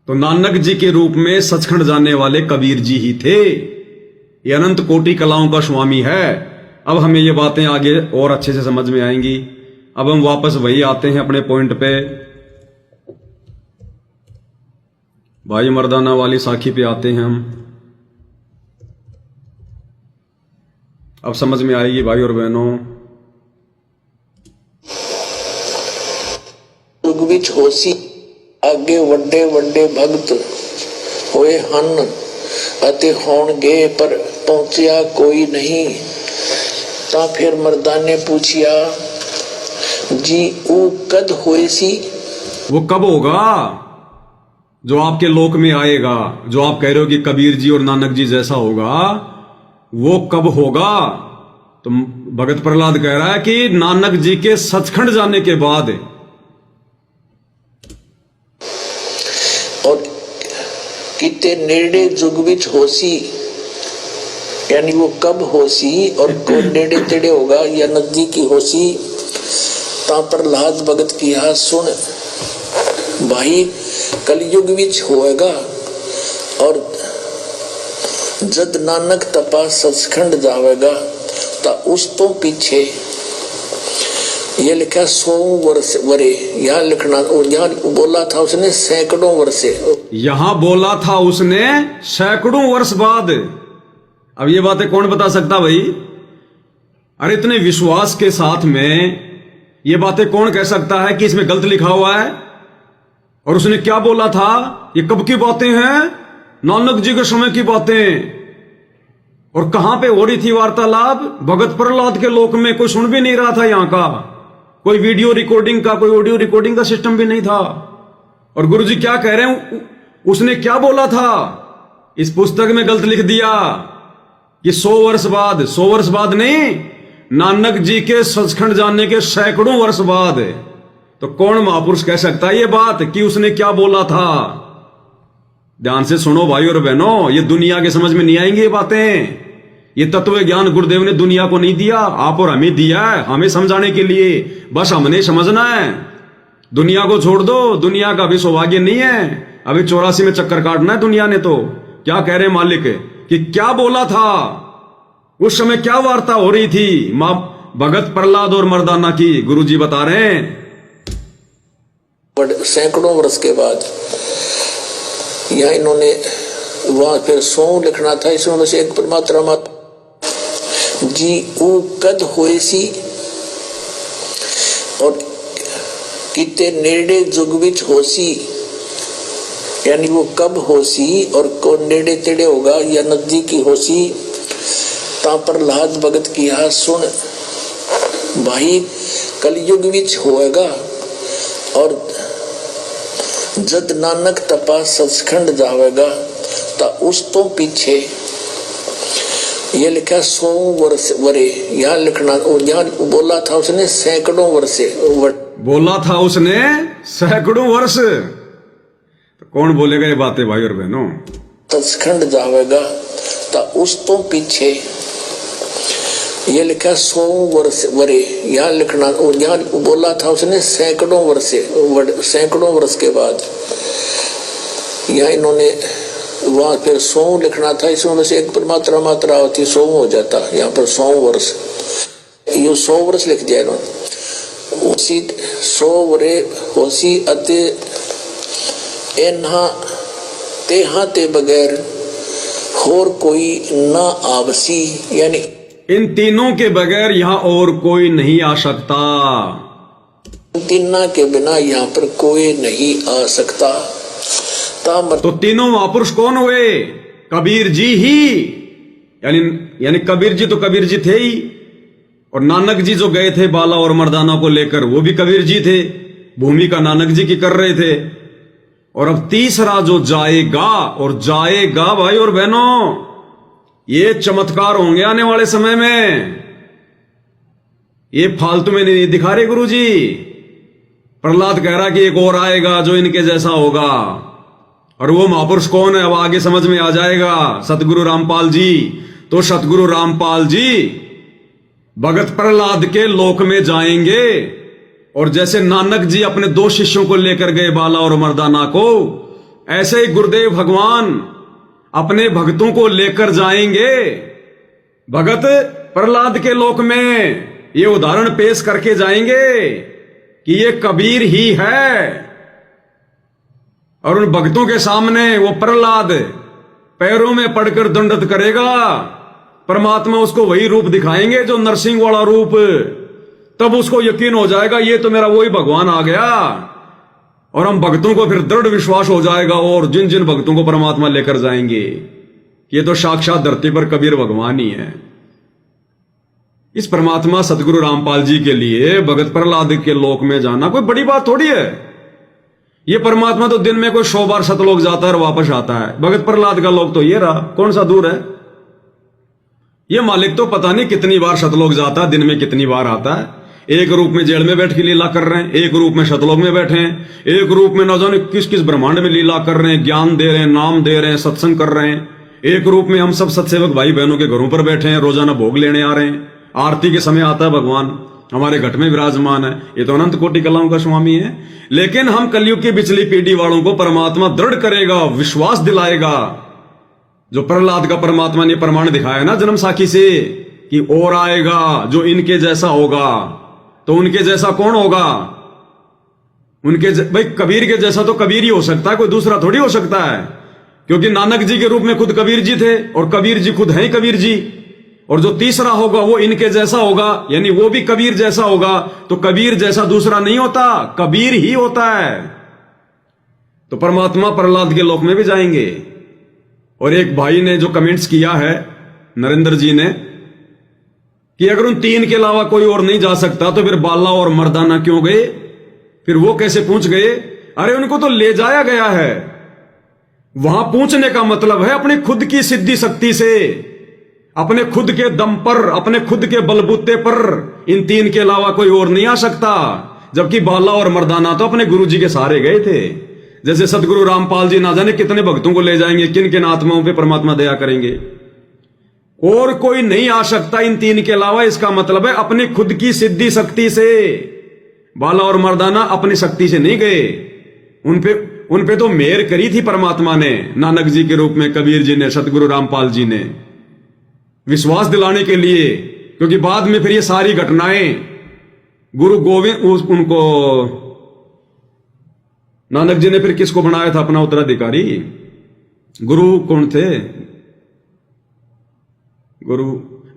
तो नानक जी के रूप में सचखंड जाने वाले कबीर जी ही थे। ये अनंत कोटि कलाओं का स्वामी है। अब हमें ये बातें आगे और अच्छे से समझ में आएंगी। अब हम वापस वही आते हैं अपने पॉइंट पे, भाई मर्दाना वाली साखी पे आते हैं हम। अब समझ में आएगी भाई और बहनों। युग विच होसी आगे वड्डे वड्डे भगत होए हन, अते होणगे पर पहुंचिया कोई नहीं। ता फिर मर्दा ने पूछिया, जी वो कद होए सी। वो कब होगा जो आपके लोक में आएगा, जो आप कह रहे हो कि कबीर जी और नानक जी जैसा होगा, वो कब होगा। तो भगत प्रहलाद कह रहा है कि नानक जी के सचखंड जाने के बाद। और किते नेड़े जुग विच होसी, यानी वो कब होसी और कौन नेड़े तेड़े होगा या नजदीकी होसी। ता प्रहलाद भगत की सुन भाई, कलयुग विच होएगा और जद नानक तपा सचखंड जावेगा ता उस तो पीछे ये लिखा 100 वर्ष वरे, यहाँ लिखना, और यहाँ बोला था उसने सैकड़ों वर्षे, यहां बोला था उसने सैकड़ों वर्ष बाद। अब ये बातें कौन बता सकता भाई? अरे इतने विश्वास के साथ में ये बातें कौन कह सकता है कि इसमें गलत लिखा हुआ है? और उसने क्या बोला था? ये कब की बातें हैं? नानक जी के समय की बातें। और कहां पे हो रही थी वार्तालाप? भगत प्रहलाद के लोक में। कोई सुन भी नहीं रहा था यहां का, कोई वीडियो रिकॉर्डिंग का, कोई ऑडियो रिकॉर्डिंग का सिस्टम भी नहीं था। और गुरुजी क्या कह रहे हैं? उसने क्या बोला था? इस पुस्तक में गलत लिख दिया कि 100 वर्ष बाद। 100 वर्ष बाद नहीं, नानक जी के सचखंड जाने के सैकड़ों वर्ष बाद। तो कौन महापुरुष कह सकता है ये बात कि उसने क्या बोला था? ध्यान से सुनो भाई और बहनों, ये दुनिया के समझ में नहीं आएंगी ये बातें। ये तत्व ज्ञान गुरुदेव ने दुनिया को नहीं दिया, आप और हमें दिया है, हमें समझाने के लिए। बस हमने समझना है। दुनिया को छोड़ दो, दुनिया का भी सौभाग्य नहीं है। अभी 84 में चक्कर काटना है दुनिया ने। तो क्या कह रहे मालिक कि क्या बोला था उस समय? क्या वार्ता हो रही थी मां भगत प्रहलाद और मर्दाना की? गुरुजी बता रहे हैं सैकड़ों वर्ष के बाद। यहाँ इन्होंने वहां फिर 100 लिखना था, इसमें बस एक परमात्मा मात जी ऊ कद होए सी और किते नेड़े जुग विच होसी, यानी वो कब होसी और कौन नेड़े तेड़े होगा या नजदीकी होसी। ता प्रहलाद भगत की हा सुन भाई, कलयुग विच होएगा और जद नानक तपा सचखंड जावेगा ता उस तो पीछे ये लिखा 100 वर्ष वरे, यहाँ लिखना, और यहाँ बोला था उसने सैकड़ों वर्षे, बोला था उसने सैकड़ों वर्ष। तो कौन बोलेगा ये बातें भाई और बहनों? सचखंड जावेगा ता उस तो पीछे ये लिखा 100 वर्ष वरे, यहाँ लिखना, और यहाँ बोला था उसने सैकड़ों वर्षे, सैकड़ों वर्ष के बाद। यहाँ इन्होंने वहां फिर 100 लिखना था, इसमें बस एक परमात्मा मात्रा होती, 100 हो जाता। यहाँ पर 100 वर्ष, ये 100 वर्ष लिख दिया इन्होंने। उसी 100 वरे होसी अते एन्हा तेहा ते बगैर होर कोई ना आवसी, यानी इन तीनों के बगैर यहां और कोई नहीं आ सकता। तीनों के बिना यहाँ पर कोई नहीं आ सकता। तो तीनों महापुरुष कौन हुए? कबीर जी ही, यानी कबीर जी तो कबीर जी थे ही, और नानक जी जो गए थे बाला और मर्दाना को लेकर, वो भी कबीर जी थे। भूमिका नानक जी की कर रहे थे। और अब तीसरा जो जाएगा, और जाएगा भाई और बहनों, ये चमत्कार होंगे आने वाले समय में। ये फालतू में नहीं दिखा रहे गुरुजी। प्रहलाद कह रहा कि एक और आएगा जो इनके जैसा होगा। और वो महापुरुष कौन है अब आगे समझ में आ जाएगा। सतगुरु रामपाल जी। तो सतगुरु रामपाल जी भगत प्रहलाद के लोक में जाएंगे, और जैसे नानक जी अपने 2 शिष्यों को लेकर गए बाला और मर्दाना को, ऐसे ही गुरुदेव भगवान अपने भक्तों को लेकर जाएंगे भगत प्रहलाद के लोक में। ये उदाहरण पेश करके जाएंगे कि ये कबीर ही है। और उन भक्तों के सामने वो प्रहलाद पैरों में पड़कर दंडत करेगा। परमात्मा उसको वही रूप दिखाएंगे जो नरसिंह वाला रूप। तब उसको यकीन हो जाएगा ये तो मेरा वही भगवान आ गया। और हम भक्तों को फिर दृढ़ विश्वास हो जाएगा, और जिन जिन भक्तों को परमात्मा लेकर जाएंगे ये तो साक्षात धरती पर कबीर भगवान ही है। इस परमात्मा सतगुरु रामपाल जी के लिए भगत प्रहलाद के लोक में जाना कोई बड़ी बात थोड़ी है। ये परमात्मा तो दिन में कोई 100 बार सतलोक जाता है और वापस आता है। भगत प्रहलाद का लोक तो ये रहा, कौन सा दूर है। ये मालिक तो पता नहीं कितनी बार सतलोक जाता है, दिन में कितनी बार आता है। एक रूप में जेल में बैठ के लीला कर रहे हैं, एक रूप में शतलोक में बैठे हैं, एक रूप में न जाने किस किस ब्रह्मांड में लीला कर रहे हैं, ज्ञान दे रहे हैं, नाम दे रहे हैं, सत्संग कर रहे हैं। एक रूप में हम सब सत्सेवक भाई बहनों के घरों पर बैठे हैं, रोजाना भोग लेने आ रहे हैं। आरती के समय आता है भगवान, हमारे घट में विराजमान है, ये तो अनंत कोटि कलाओं का स्वामी है। लेकिन हम कलयुग की पिछली पीढ़ी वालों को परमात्मा दृढ़ करेगा, विश्वास दिलाएगा। जो प्रहलाद का परमात्मा ने प्रमाण दिखाया ना जन्म साखी से कि और आएगा जो इनके जैसा होगा। तो उनके जैसा कौन होगा? भाई कबीर के जैसा तो कबीर ही हो सकता है, कोई दूसरा थोड़ी हो सकता है। क्योंकि नानक जी के रूप में खुद कबीर जी थे और कबीर जी खुद हैं कबीर जी। और जो तीसरा होगा वो इनके जैसा होगा, यानी वो भी कबीर जैसा होगा। तो कबीर जैसा दूसरा नहीं होता, कबीर ही होता है। तो परमात्मा प्रहलाद के लोक में भी जाएंगे। और एक भाई ने जो कमेंट्स किया है, नरेंद्र जी ने, कि अगर उन तीन के अलावा कोई और नहीं जा सकता तो फिर बाला और मर्दाना क्यों गए? फिर वो कैसे पूछ गए? अरे उनको तो ले जाया गया है। वहां पूछने का मतलब है अपनी खुद की सिद्धि शक्ति से, अपने खुद के दम पर, अपने खुद के बलबूते पर इन तीन के अलावा कोई और नहीं आ सकता। जबकि बाला और मर्दाना तो अपने गुरु जी के सहारे गए थे। जैसे सदगुरु रामपाल जी ना जाने कितने भक्तों को ले जाएंगे, किन किन आत्माओं पे परमात्मा दया करेंगे। और कोई नहीं आ सकता इन तीन के अलावा। इसका मतलब है अपनी खुद की सिद्धि शक्ति से। बाला और मर्दाना अपनी शक्ति से नहीं गए, उनपे तो मेहर करी थी परमात्मा ने, नानक जी के रूप में, कबीर जी ने, सतगुरु रामपाल जी ने, विश्वास दिलाने के लिए। क्योंकि बाद में फिर ये सारी घटनाएं गुरु गोविंद, उनको नानक जी ने फिर किसको बनाया था अपना उत्तराधिकारी? गुरु कौन थे? गुरु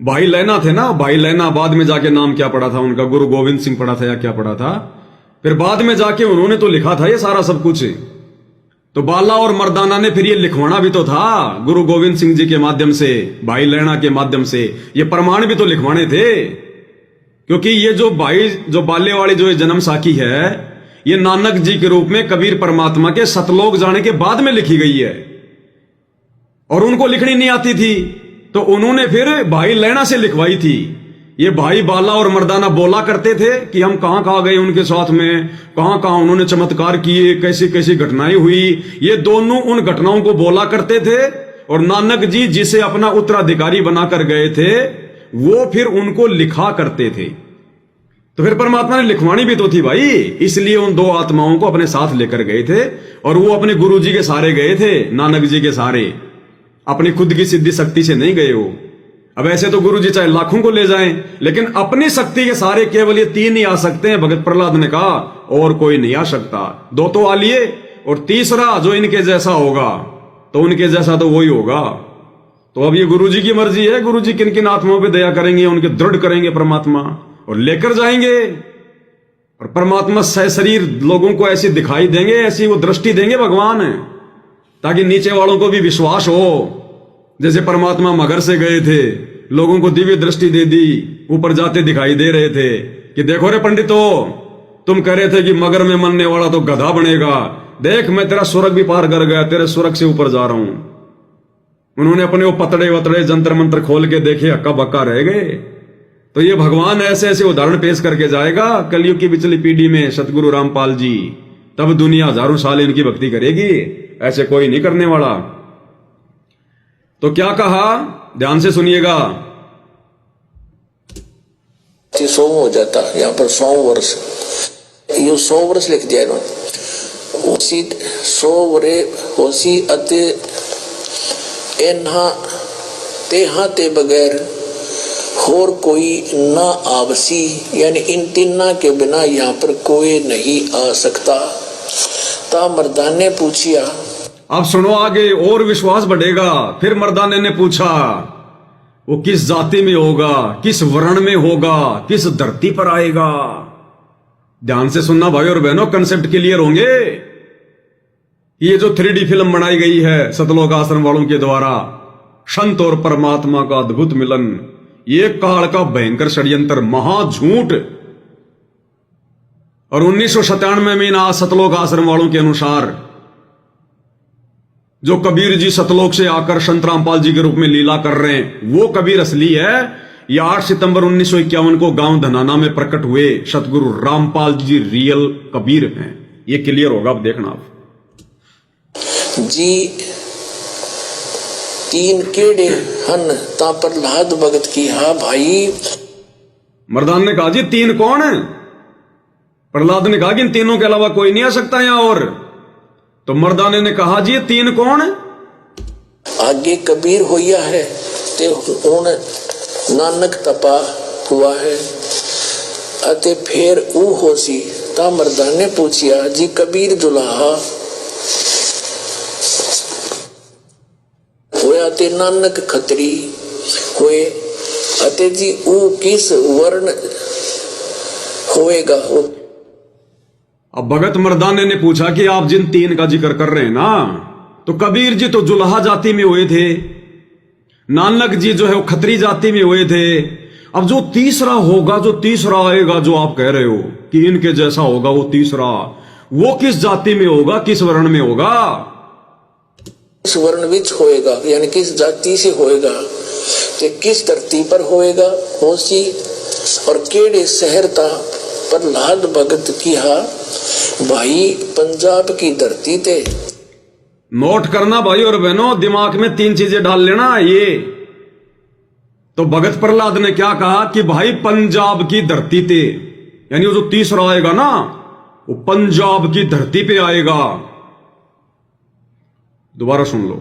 भाई लैना थे ना, भाई लैना। बाद में जाके नाम क्या पड़ा था उनका? गुरु गोविंद सिंह पड़ा था या क्या पड़ा था? फिर बाद में जाके उन्होंने तो लिखा था ये सारा सब कुछ। तो बाला और मर्दाना ने फिर ये लिखवाना भी तो था गुरु गोविंद सिंह जी के माध्यम से, भाई लैना के माध्यम से। ये प्रमाण भी तो लिखवाने थे। क्योंकि ये जो बाले वाली जो जन्म साखी है, ये नानक जी के रूप में कबीर परमात्मा के सतलोक जाने के बाद में लिखी गई है। और उनको लिखनी नहीं आती थी, तो उन्होंने फिर भाई लैना से लिखवाई थी। ये भाई बाला और मर्दाना बोला करते थे कि हम कहां कहां गए उनके साथ में, कहां कहां उन्होंने चमत्कार किए, कैसी कैसी घटनाएं हुई। ये दोनों उन घटनाओं को बोला करते थे। और नानक जी जिसे अपना उत्तराधिकारी बनाकर गए थे, वो फिर उनको लिखा करते थे। तो फिर परमात्मा ने लिखवानी भी तो थी भाई, इसलिए उन दो आत्माओं को अपने साथ लेकर गए थे। और वो अपने गुरु जी के सहारे गए थे, नानक जी के सहारे, अपनी खुद की सिद्धि शक्ति से नहीं गए वो। अब ऐसे तो गुरु जी चाहे लाखों को ले जाएं, लेकिन अपनी शक्ति के सहारे केवल ये तीन ही आ सकते हैं। भगत प्रहलाद ने कहा और कोई नहीं आ सकता। दो तो आ लिए, और तीसरा जो इनके जैसा होगा, तो उनके जैसा तो वही होगा। तो अब ये गुरु जी की मर्जी है, गुरु जी किन किन आत्माओं पे दया करेंगे, उनके दृढ़ करेंगे परमात्मा और लेकर जाएंगे। और परमात्मा सहशरीर लोगों को ऐसी दिखाई देंगे, ऐसी वो दृष्टि देंगे भगवान, ताकि नीचे वालों को भी विश्वास हो। जैसे परमात्मा मगर से गए थे, लोगों को दिव्य दृष्टि दे दी, ऊपर जाते दिखाई दे रहे थे कि देखो रे पंडितों, तुम कह रहे थे कि मगर में मरने वाला तो गधा बनेगा, देख मैं तेरा स्वर्ग भी पार कर गया, तेरे स्वर्ग से ऊपर जा रहा हूं। उन्होंने अपने वो पतड़े वतड़े जंतर मंत्र खोल के देखे, हक्का बक्का रह गए। तो ये भगवान ऐसे ऐसे उदाहरण पेश करके जाएगा कलयुग की पिछली पीढ़ी में, सतगुरु रामपाल जी। तब दुनिया हजारों साल इनकी भक्ति करेगी, ऐसे कोई नहीं करने वाला। तो क्या कहा, ध्यान से सुनिएगा। 100 हो जाता, यहाँ पर 100 वर्ष, ये 100 वर्ष लिख दिया इन्होंने। उसी 100 वरे होसी अते एन्हा तेहा ते बगैर और कोई ना आवसी, यानी इन तीना के बिना यहाँ पर कोई नहीं आ सकता। ता मर्दाने ने पूछिया, अब सुनो आगे और विश्वास बढ़ेगा। फिर मर्दाने ने पूछा, वो किस जाति में होगा, किस वर्ण में होगा, किस धरती पर आएगा। ध्यान से सुनना भाई और बहनों, कंसेप्ट क्लियर होंगे। ये जो 3D फिल्म बनाई गई है सतलोक आश्रम वालों के द्वारा, संत और परमात्मा का अद्भुत मिलन, ये काल का भयंकर षड्यंत्र, महाझूठ। और 1997 में ना सतलोक आश्रम वालों के अनुसार जो कबीर जी सतलोक से आकर संत रामपाल जी के रूप में लीला कर रहे हैं, वो कबीर असली है। ये 8 सितंबर 1951 को गांव धनाना में प्रकट हुए सतगुरु रामपाल जी रियल कबीर हैं। ये क्लियर होगा, अब देखना आप जी। 3 केड़े हन ता प्रहलाद भगत की, हा भाई मर्दान ने कहा जी तीन कौन है? प्रहलाद ने कहा कि इन तीनों के अलावा कोई नहीं आ सकता यहां और। तो मर्दाने ने कहा जी ये तीन कौन है? आगे कबीर होया है ते हुण नानक तपा हुआ है अते फिर ऊ होसी। ता मर्दान ने पूछिया जी कबीर दुल्हा होया ते नानक खत्री होए अते जी ऊ किस वर्ण होएगा? अब भगत मर्दाने ने पूछा कि आप जिन तीन का जिक्र कर रहे हैं ना, तो कबीर जी तो जुल्हा जाति में हुए थे, नानक जी जो है वो खत्री जाति में हुए थे। अब जो तीसरा होगा, जो तीसरा आएगा, जो आप कह रहे हो कि इनके जैसा होगा वो तीसरा, वो किस जाति में होगा, किस वर्ण में होगा? किस वर्ण विच होएगा यानी किस जाति से होएगा, ते किस धरती पर होएगा होसी और केड़े शहर ता प्रहलाद भगत किहा भाई पंजाब की धरती ते। नोट करना भाई और बहनों, दिमाग में तीन चीजें डाल लेना। ये तो भगत प्रहलाद ने क्या कहा कि भाई पंजाब की धरती पे, यानी वो जो तीसरा आएगा ना वो पंजाब की धरती पे आएगा। दोबारा सुन लो।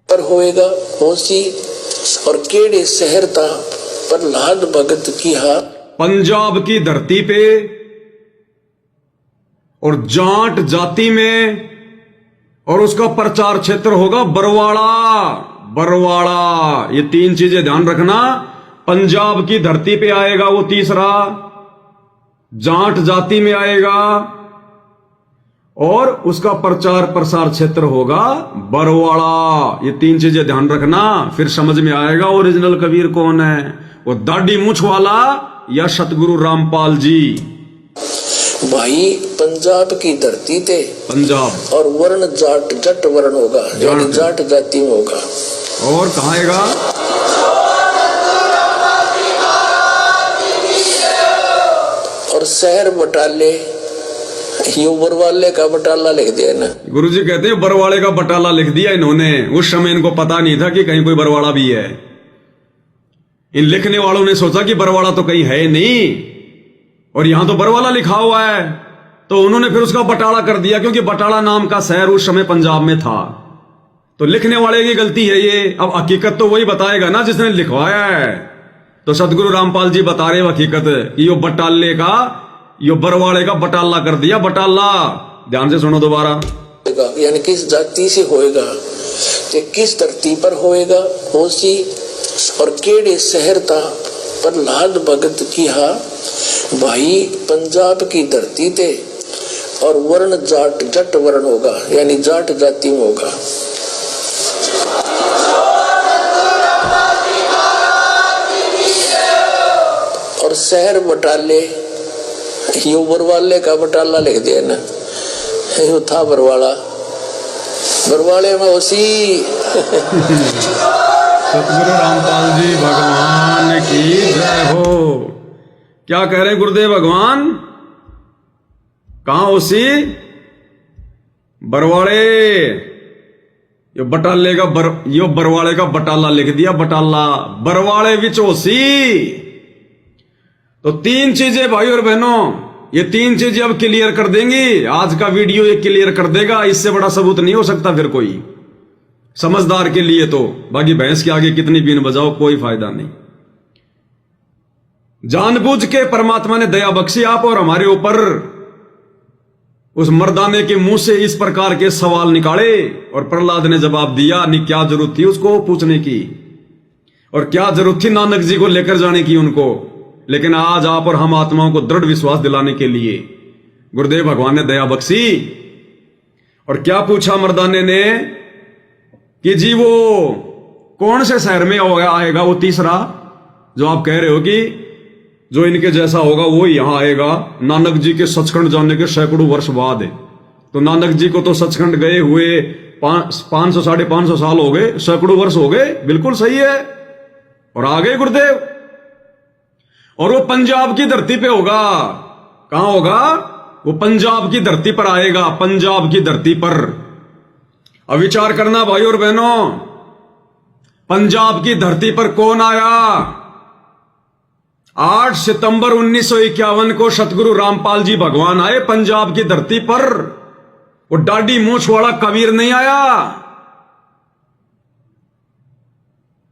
पर होएगा होसी और केड़े शहर ता प्रहलाद भगत किहा पंजाब की धरती पे और जाट जाति में, और उसका प्रचार क्षेत्र होगा बरवाड़ा। बरवाड़ा, ये तीन चीजें ध्यान रखना। पंजाब की धरती पे आएगा वो तीसरा, जाट जाति में आएगा, और उसका प्रचार प्रसार क्षेत्र होगा बरवाड़ा। ये तीन चीजें ध्यान रखना, फिर समझ में आएगा ओरिजिनल कबीर कौन है, वो दाढ़ी मूंछ वाला या सतगुरु रामपाल जी। भाई पंजाब की धरती ते पंजाब, और वर्ण जाट जट वर्ण होगा यानी जाट जाति में होगा। और कहाँ आएगा? और शहर बटाले, यो बरवाले का बटाला लिख दिया ना। गुरुजी कहते हैं बरवाड़े का बटाला लिख दिया इन्होंने। उस समय इनको पता नहीं था कि कहीं कोई बरवाड़ा भी है। इन लिखने वालों ने सोचा कि बरवाड़ा तो कहीं है नहीं, और यहां तो बरवाला लिखा हुआ है, तो उन्होंने फिर उसका बटाला कर दिया, क्योंकि बटाला नाम का शहर उस समय पंजाब में था। तो लिखने वाले की गलती है ये। अब हकीकत तो वही बताएगा ना जिसने लिखवाया है। तो सतगुरु रामपाल जी बता रहे हकीकत कि यो बटाले का, यो बरवाड़े का बटाला कर दिया, बटाला। ध्यान से सुनो दोबारा। यानी किस जाति से होएगा, ते किस धरती पर होएगा होसी और केड़े शहर ता प्रहलाद भगत किहा भाई पंजाब की धरती ते और वर्ण जाट जट वर्ण होगा यानी जाट जाति में होगा। और शहर बटाले, यो बरवाले का बटाला लिख दिया ना, यो था बरवाड़ा, बरवाले में होसी। सतगुरु रामपाल जी भगवान की जय हो। क्या कह रहे हैं गुरुदेव भगवान? कहां होसी? बरवाड़े। यो बटाले का यो बरवाड़े का बटाला लिख दिया, बटाला। बरवाड़े विच होसी। तो तीन चीजें भाई और बहनों, ये तीन चीजें अब क्लियर कर देंगी। आज का वीडियो ये क्लियर कर देगा। इससे बड़ा सबूत नहीं हो सकता फिर कोई, समझदार के लिए तो। बाकी भैंस के आगे कितनी बीन बजाओ, कोई फायदा नहीं। जानबूझ के परमात्मा ने दया बख्शी आप और हमारे ऊपर। उस मर्दाने के मुंह से इस प्रकार के सवाल निकाले और प्रहलाद ने जवाब दिया। नहीं, क्या जरूरत थी उसको पूछने की, और क्या जरूरत थी नानक जी को लेकर जाने की उनको। लेकिन आज आप और हम आत्माओं को दृढ़ विश्वास दिलाने के लिए गुरुदेव भगवान ने दया बख्शी। और क्या पूछा मर्दाने ने कि जी वो कौन से शहर में आएगा वो तीसरा, जो आप कह रहे हो कि जो इनके जैसा होगा वो यहां आएगा। नानक जी के सचखंड जाने के सैकड़ों वर्ष बाद है। तो नानक जी को तो सचखंड गए हुए 500 550 साल हो गए, सैकड़ों वर्ष हो गए। बिल्कुल सही है। और आ गए गुरुदेव। और वो पंजाब की धरती पे होगा। कहां होगा? वो पंजाब की धरती पर आएगा, पंजाब की धरती पर। अब विचार करना भाई और बहनों, पंजाब की धरती पर कौन आया? 8 सितंबर 1951 को सतगुरु रामपाल जी भगवान आए पंजाब की धरती पर। वो डाडी मूंछ वाला कबीर नहीं आया,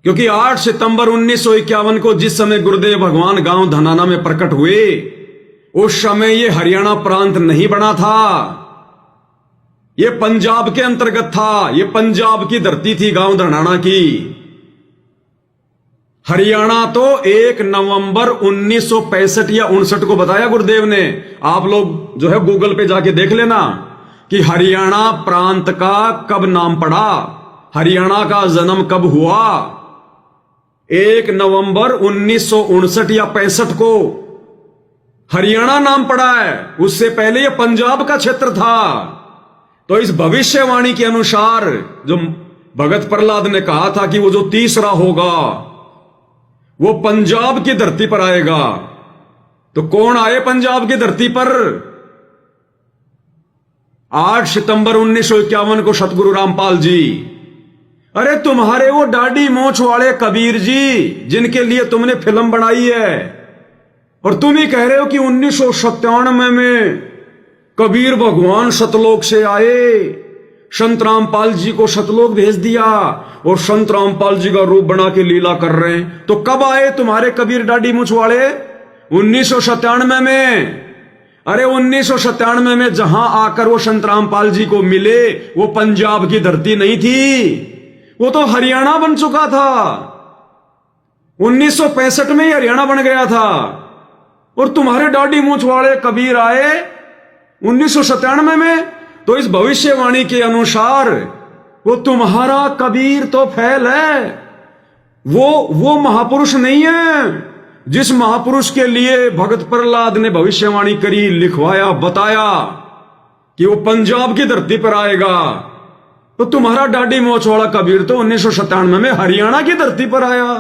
क्योंकि 8 सितंबर 1951 को जिस समय गुरुदेव भगवान गांव धनाना में प्रकट हुए, उस समय ये हरियाणा प्रांत नहीं बना था, ये पंजाब के अंतर्गत था। ये पंजाब की धरती थी गांव धनाना की। हरियाणा तो 1 नवंबर 1965 या 59 को बताया गुरुदेव ने। आप लोग जो है गूगल पे जाके देख लेना कि हरियाणा प्रांत का कब नाम पड़ा, हरियाणा का जन्म कब हुआ। 1 नवंबर 1959 या 65 को हरियाणा नाम पड़ा है। उससे पहले यह पंजाब का क्षेत्र था। तो इस भविष्यवाणी के अनुसार जो भगत प्रहलाद ने कहा था कि वो जो तीसरा होगा वो पंजाब की धरती पर आएगा, तो कौन आए पंजाब की धरती पर? 8 सितंबर 1951 को सतगुरु रामपाल जी। अरे तुम्हारे वो दाढ़ी मूंछ वाले कबीर जी जिनके लिए तुमने फिल्म बनाई है, और तुम ही कह रहे हो कि 1997 में कबीर भगवान सतलोक से आए, संत रामपाल जी को सतलोक भेज दिया और संत रामपाल जी का रूप बना के लीला कर रहे हैं। तो कब आए तुम्हारे कबीर दाढ़ी मूंछ वाले? 1997 में। अरे 1997 में जहां आकर वो संत रामपाल जी को मिले, वो पंजाब की धरती नहीं थी, वो तो हरियाणा बन चुका था। 1965 में ही हरियाणा बन गया था। और तुम्हारे दाढ़ी मूंछ वाले कबीर आए 1997 में। तो इस भविष्यवाणी के अनुसार वो तुम्हारा कबीर तो फैल है, वो महापुरुष नहीं है जिस महापुरुष के लिए भगत प्रहलाद ने भविष्यवाणी करी, लिखवाया, बताया कि वो पंजाब की धरती पर आएगा। तो तुम्हारा दाढ़ी मूंछ वाला कबीर तो 1997 में हरियाणा की धरती पर आया।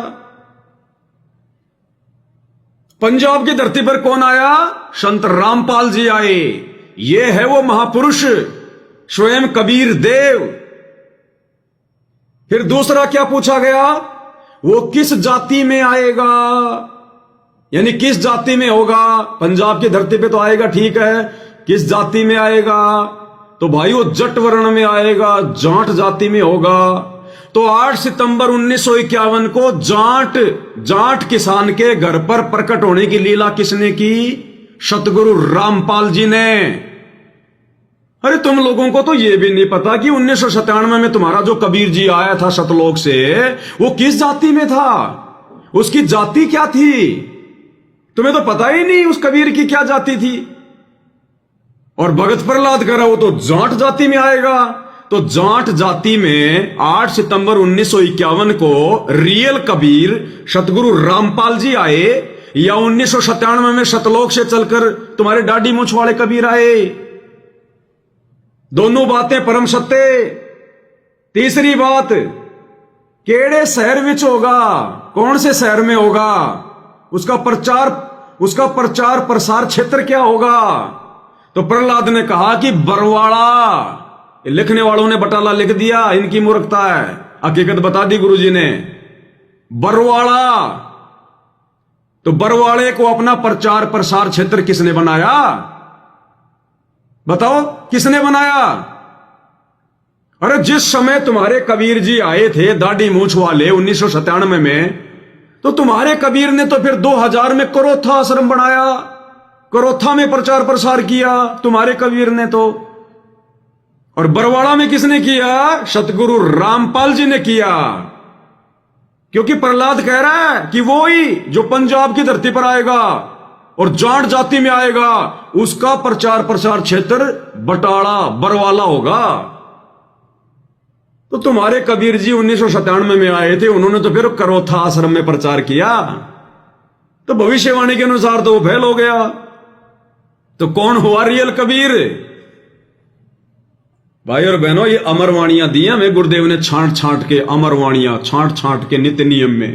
पंजाब की धरती पर कौन आया? संत रामपाल जी आए। ये है वो महापुरुष, स्वयं कबीर देव। फिर दूसरा क्या पूछा गया? वो किस जाति में आएगा, यानी किस जाति में होगा? पंजाब की धरती पे तो आएगा, ठीक है, किस जाति में आएगा? तो भाई वो जट वर्ण में आएगा, जाट जाति में होगा। तो 8 सितंबर 1951 को जाट किसान के घर पर प्रकट होने की लीला किसने की? सतगुरु रामपाल जी ने। अरे तुम लोगों को तो यह भी नहीं पता कि 1997 में तुम्हारा जो कबीर जी आया था सतलोक से, वो किस जाति में था, उसकी जाति क्या थी? तुम्हें तो पता ही नहीं उस कबीर की क्या जाति थी। और भगत प्रहलाद कह रहा वो तो जाट जाति में आएगा। तो जाट जाति में 8 सितंबर 1951 को रियल कबीर सतगुरु रामपाल जी आए, या 1997 में सतलोक से चलकर तुम्हारे दाढ़ी मूंछ वाले कबीर आए? दोनों बातें परम सत्य। तीसरी बात, केड़े शहर विच होगा, कौन से शहर में होगा, उसका प्रचार प्रसार क्षेत्र क्या होगा? तो प्रहलाद ने कहा कि बरवाड़ा। लिखने वालों ने बटाला लिख दिया, इनकी मूर्खता है। हकीकत बता दी गुरुजी ने, बरवाड़ा। तो बरवाड़े को अपना प्रचार प्रसार क्षेत्र किसने बनाया? बताओ किसने बनाया? अरे जिस समय तुम्हारे कबीर जी आए थे दाढ़ी मूंछ वाले 1997 में, तो तुम्हारे कबीर ने तो फिर 2000 में करोथा आश्रम बनाया, करोथा में प्रचार प्रसार किया तुम्हारे कबीर ने तो। और बरवाड़ा में किसने किया? सतगुरु रामपाल जी ने किया। क्योंकि प्रहलाद कह रहा है कि वो ही जो पंजाब की धरती पर आएगा और जाट जाति में आएगा, उसका प्रचार प्रसार क्षेत्र बटाला बरवाला होगा। तो तुम्हारे कबीर जी 1997 में आए थे, उन्होंने तो फिर करोथा आश्रम में प्रचार किया। तो भविष्यवाणी के अनुसार तो वो फेल हो गया। तो कौन हुआ रियल कबीर? भाई और बहनों, ये अमरवाणियां दी हैं हमें गुरुदेव ने, छांट छांट के अमरवाणियां, छांट छांट के नित्य नियम में।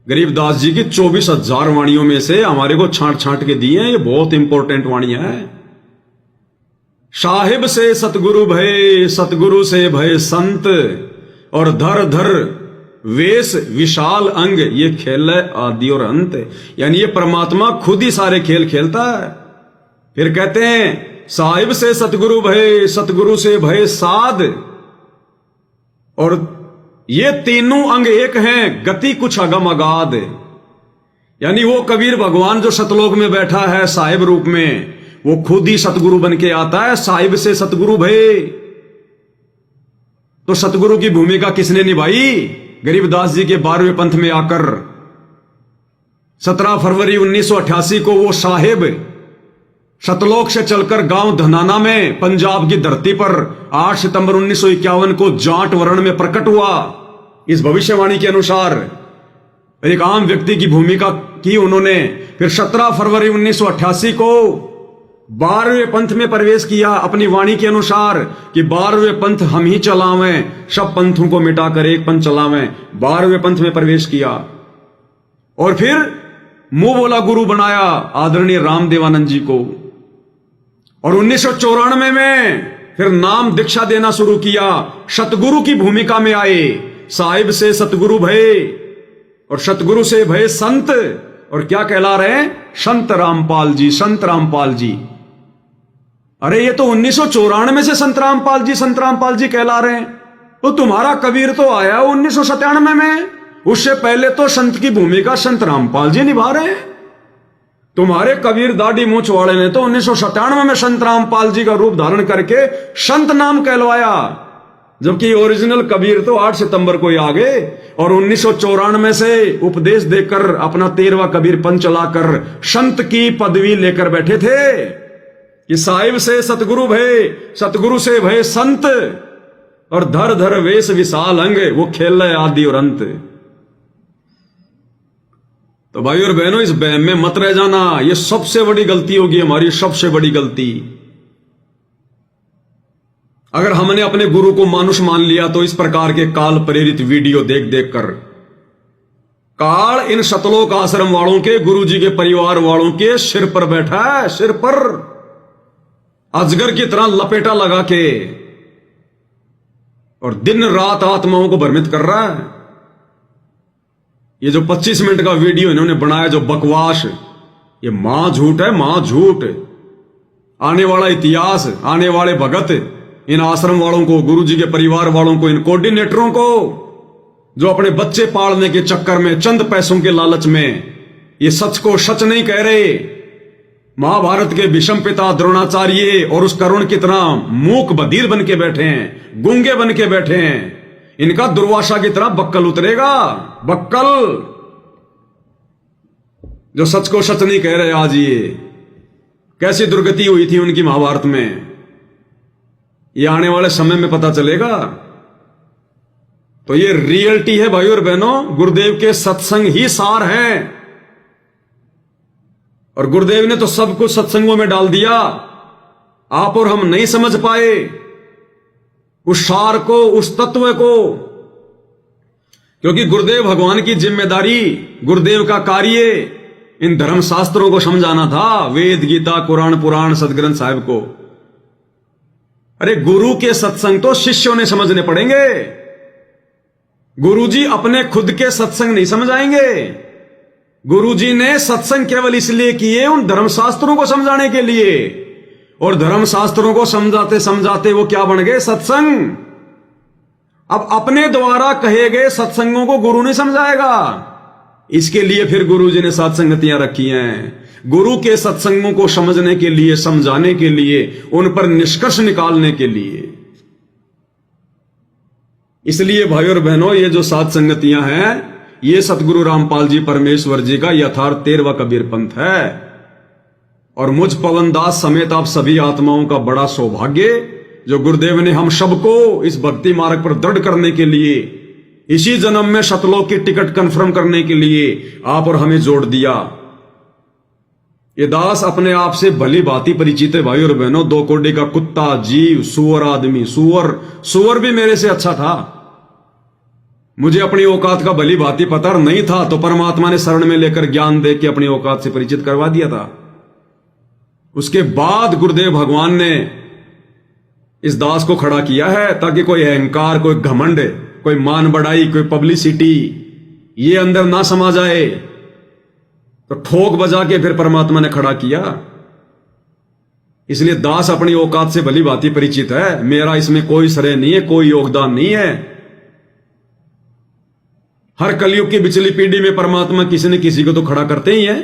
गरीबदास जी की 24,000 वाणियों में से हमारे को छांट छांट के दिए हैं। ये बहुत इंपॉर्टेंट वाणियां हैं। साहिब से सतगुरु भय, सतगुरु से भय संत, और धर धर वेश विशाल अंग, ये खेल है आदि और अंत। यानी ये परमात्मा खुद ही सारे खेल खेलता है। फिर कहते हैं साहिब से सतगुरु भय, सतगुरु से भय साध। और ये तीनों अंग एक हैं, गति कुछ अगम अगाध। यानी वो कबीर भगवान जो सतलोक में बैठा है साहिब रूप में, वो खुद ही सतगुरु बन के आता है। साहिब से सतगुरु भय, तो सतगुरु की भूमिका किसने निभाई? गरीबदास जी के 12वें पंथ में आकर 17 फरवरी 1988 को वो साहिब सतलोक से चलकर गांव धनाना में पंजाब की धरती पर 8 सितंबर 1951 को जाट वर्ण में प्रकट हुआ। इस भविष्यवाणी के अनुसार एक आम व्यक्ति की भूमिका की उन्होंने। फिर 17 फरवरी 1988 को 12वें पंथ में प्रवेश किया, अपनी वाणी के अनुसार कि 12वें पंथ हम ही चलावें, सब पंथों को मिटाकर एक पंथ चलावें। 12वें पंथ में प्रवेश किया और फिर मुंह बोला गुरु बनाया आदरणीय रामदेवानंद जी को। और 1994 में फिर नाम दीक्षा देना शुरू किया, सतगुरु की भूमिका में आए। साहिब से सतगुरु भय और सतगुरु से भय संत। और क्या कहला रहे हैं? संत रामपाल जी, संत रामपाल जी। अरे ये तो 1994 से संत रामपाल जी कहला रहे हैं। तो तुम्हारा कबीर तो आया 1997 में, उससे पहले तो संत की भूमिका संत रामपाल जी निभा रहे हैं। तुम्हारे कबीर दाढ़ी मूंछ वाले ने तो 1997 में संत रामपाल जी का रूप धारण करके संत नाम कहलवाया, जबकि ओरिजिनल कबीर तो 8 सितंबर को ही आ गए और 1994 से उपदेश देकर अपना 13वां कबीर पंथ चलाकर संत की पदवी लेकर बैठे थे कि साहिब से सतगुरु भय, सतगुरु से भय संत। और धर धर वेश विशाल अंग, वो खेल है आदि और अंत। तो भाई और बहनों, इस बहम में मत रह जाना। ये सबसे बड़ी गलती होगी हमारी, सबसे बड़ी गलती। अगर हमने अपने गुरु को मानुष मान लिया तो इस प्रकार के काल प्रेरित वीडियो देख देख कर काल इन सतलोक आश्रम वालों के, गुरु जी के परिवार वालों के सिर पर बैठा है, सिर पर अजगर की तरह लपेटा लगा के, और दिन रात आत्माओं को भ्रमित कर रहा है। ये जो 25 मिनट का वीडियो इन्होंने बनाया, जो बकवास, ये मां झूठ है, मां झूठ। आने वाला इतिहास, आने वाले भगत, इन आश्रम वालों को, गुरु जी के परिवार वालों को, इन कोऑर्डिनेटरों को, जो अपने बच्चे पालने के चक्कर में, चंद पैसों के लालच में ये सच को सच नहीं कह रहे। महाभारत के भीष्म पिता द्रोणाचार्य और उस करुण की तरह मूक बधिर बन के बैठे हैं, गूंगे बन के बैठे हैं। इनका दुर्वासा की तरह बक्कल उतरेगा, बक्कल, जो सच को सच नहीं कह रहे। आज ये कैसी दुर्गति हुई थी उनकी महाभारत में, ये आने वाले समय में पता चलेगा। तो ये रियलिटी है भाई और बहनों, गुरुदेव के सत्संग ही सार है। और गुरुदेव ने तो सब कुछ सत्संगों में डाल दिया, आप और हम नहीं समझ पाए उस सार को, उस तत्व को। क्योंकि गुरुदेव भगवान की जिम्मेदारी, गुरुदेव का कार्य इन धर्म शास्त्रों को समझाना था, वेद, गीता, कुरान, पुराण, सदग्रंथ साहिब को। अरे गुरु के सत्संग तो शिष्यों ने समझने पड़ेंगे। गुरुजी अपने खुद के सत्संग नहीं समझाएंगे। गुरुजी ने सत्संग केवल इसलिए किए उन धर्मशास्त्रों को समझाने के लिए, और धर्मशास्त्रों को समझाते समझाते वो क्या बन गए? सत्संग। अब अपने द्वारा कहे गए सत्संगों को गुरु नहीं समझाएगा, इसके लिए फिर गुरुजी ने सत्संगतियां रखी हैं। गुरु के सत्संगों को समझने के लिए, समझाने के लिए, उन पर निष्कर्ष निकालने के लिए। इसलिए भाई और बहनों, ये जो सात संगतियां हैं, ये सतगुरु रामपाल जी परमेश्वर जी का यथार्थ 13वां कबीर पंथ है। और मुझ पवनदास समेत आप सभी आत्माओं का बड़ा सौभाग्य, जो गुरुदेव ने हम सबको इस भक्ति मार्ग पर दृढ़ करने के लिए, इसी जन्म में सतलोक की टिकट कंफर्म करने के लिए आप और हमें जोड़ दिया। ये दास अपने आप से भली भांति परिचित है भाई और बहनों। 2 कोड़े का कुत्ता, जीव, सुअर आदमी, सुअर भी मेरे से अच्छा था। मुझे अपनी औकात का भली भांति पता नहीं था, तो परमात्मा ने शरण में लेकर ज्ञान दे के अपनी औकात से परिचित करवा दिया था। उसके बाद गुरुदेव भगवान ने इस दास को खड़ा किया है, ताकि कोई अहंकार, कोई घमंड कोई मान बढ़ाई, कोई पब्लिसिटी, ये अंदर ना समा जाए, तो ठोक बजा के फिर परमात्मा ने खड़ा किया। इसलिए दास अपनी औकात से भली भांति परिचित है, मेरा इसमें कोई श्रेय नहीं है, कोई योगदान नहीं है। हर कलयुग की पिछली पीढ़ी में परमात्मा किसी न किसी को तो खड़ा करते ही है।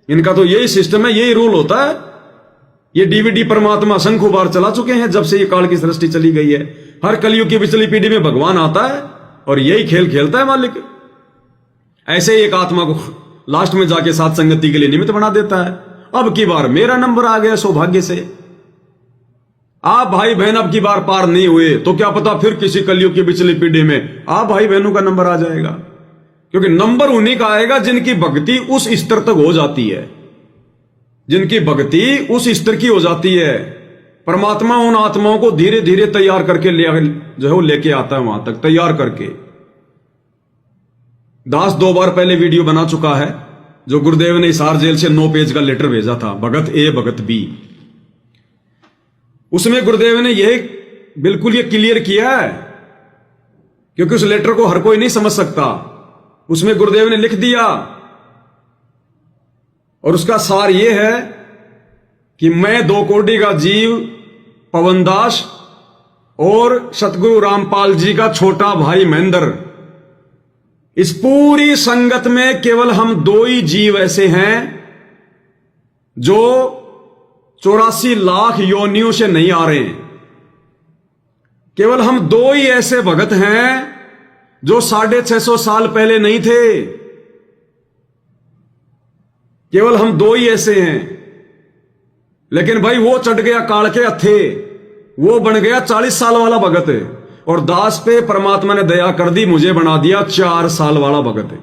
इनका तो यही सिस्टम है, यही रूल होता है। ये डीवीडी परमात्मा असंख्य बार चला चुके हैं जब से ये काल की सृष्टि चली गई है। हर कलयुग की पिछली पीढ़ी में भगवान आता है और यही खेल खेलता है मालिक। ऐसे ही एक आत्मा को लास्ट में जाके साथ संगति के लिए निमित्त बना देता है। अब की बार मेरा नंबर आ गया सौभाग्य से। आप भाई बहन अब की बार पार नहीं हुए तो क्या पता फिर किसी कलयुग की पिछली पीढ़ी में आप भाई बहनों का नंबर आ जाएगा। क्योंकि नंबर उन्हीं का आएगा जिनकी भक्ति उस स्तर तक हो जाती है, जिनकी भक्ति उस स्तर की हो जाती है। परमात्मा उन आत्माओं को धीरे धीरे तैयार करके जो है वो लेके आता है वहां तक, तैयार करके। दास 2 बार पहले वीडियो बना चुका है, जो गुरुदेव ने हिसार जेल से 9 पेज का लेटर भेजा था, भगत ए भगत बी। उसमें गुरुदेव ने यह बिल्कुल ये क्लियर किया है, क्योंकि उस लेटर को हर कोई नहीं समझ सकता। उसमें गुरुदेव ने लिख दिया, और उसका सार यह है कि मैं 2 कोटि का जीव पवनदास और सतगुरु रामपाल जी का छोटा भाई महेंद्र, इस पूरी संगत में केवल हम 2 ही जीव ऐसे हैं जो 84 लाख योनियों से नहीं आ रहे हैं। केवल हम 2 ही ऐसे भगत हैं जो 650 साल पहले नहीं थे। केवल हम 2 ही ऐसे हैं। लेकिन भाई वो चढ़ गया काल के हत्थे, वो बन गया 40 साल वाला भगत, और दास पे परमात्मा ने दया कर दी, मुझे बना दिया 4 साल वाला भगत।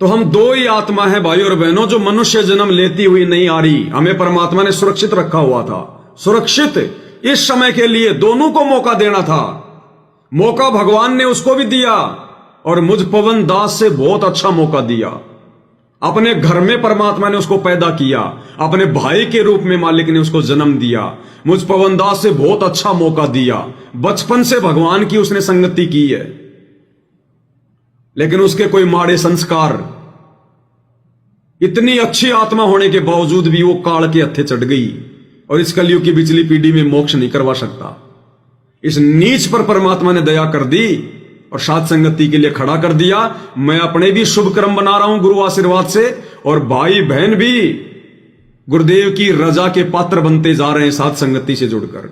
तो हम 2 ही आत्मा है भाई और बहनों, जो मनुष्य जन्म लेती हुई नहीं आ रही। हमें परमात्मा ने सुरक्षित रखा हुआ था, सुरक्षित इस समय के लिए दोनों को मौका देना था। मौका भगवान ने उसको भी दिया, और मुझ पवन दास से बहुत अच्छा मौका दिया। अपने घर में परमात्मा ने उसको पैदा किया, अपने भाई के रूप में मालिक ने उसको जन्म दिया। मुझ पवन दास से बहुत अच्छा मौका दिया। बचपन से भगवान की उसने संगति की है, लेकिन उसके कोई माड़े संस्कार, इतनी अच्छी आत्मा होने के बावजूद भी वो काल के हत्थे चढ़ गई, और इस कलयुग की पिछली पीढ़ी में मोक्ष नहीं करवा सकता। इस नीच पर परमात्मा ने दया कर दी और साथ संगति के लिए खड़ा कर दिया। मैं अपने भी शुभ कर्म बना रहा हूं गुरु आशीर्वाद से, और भाई बहन भी गुरुदेव की रजा के पात्र बनते जा रहे हैं साथ संगति से जुड़कर।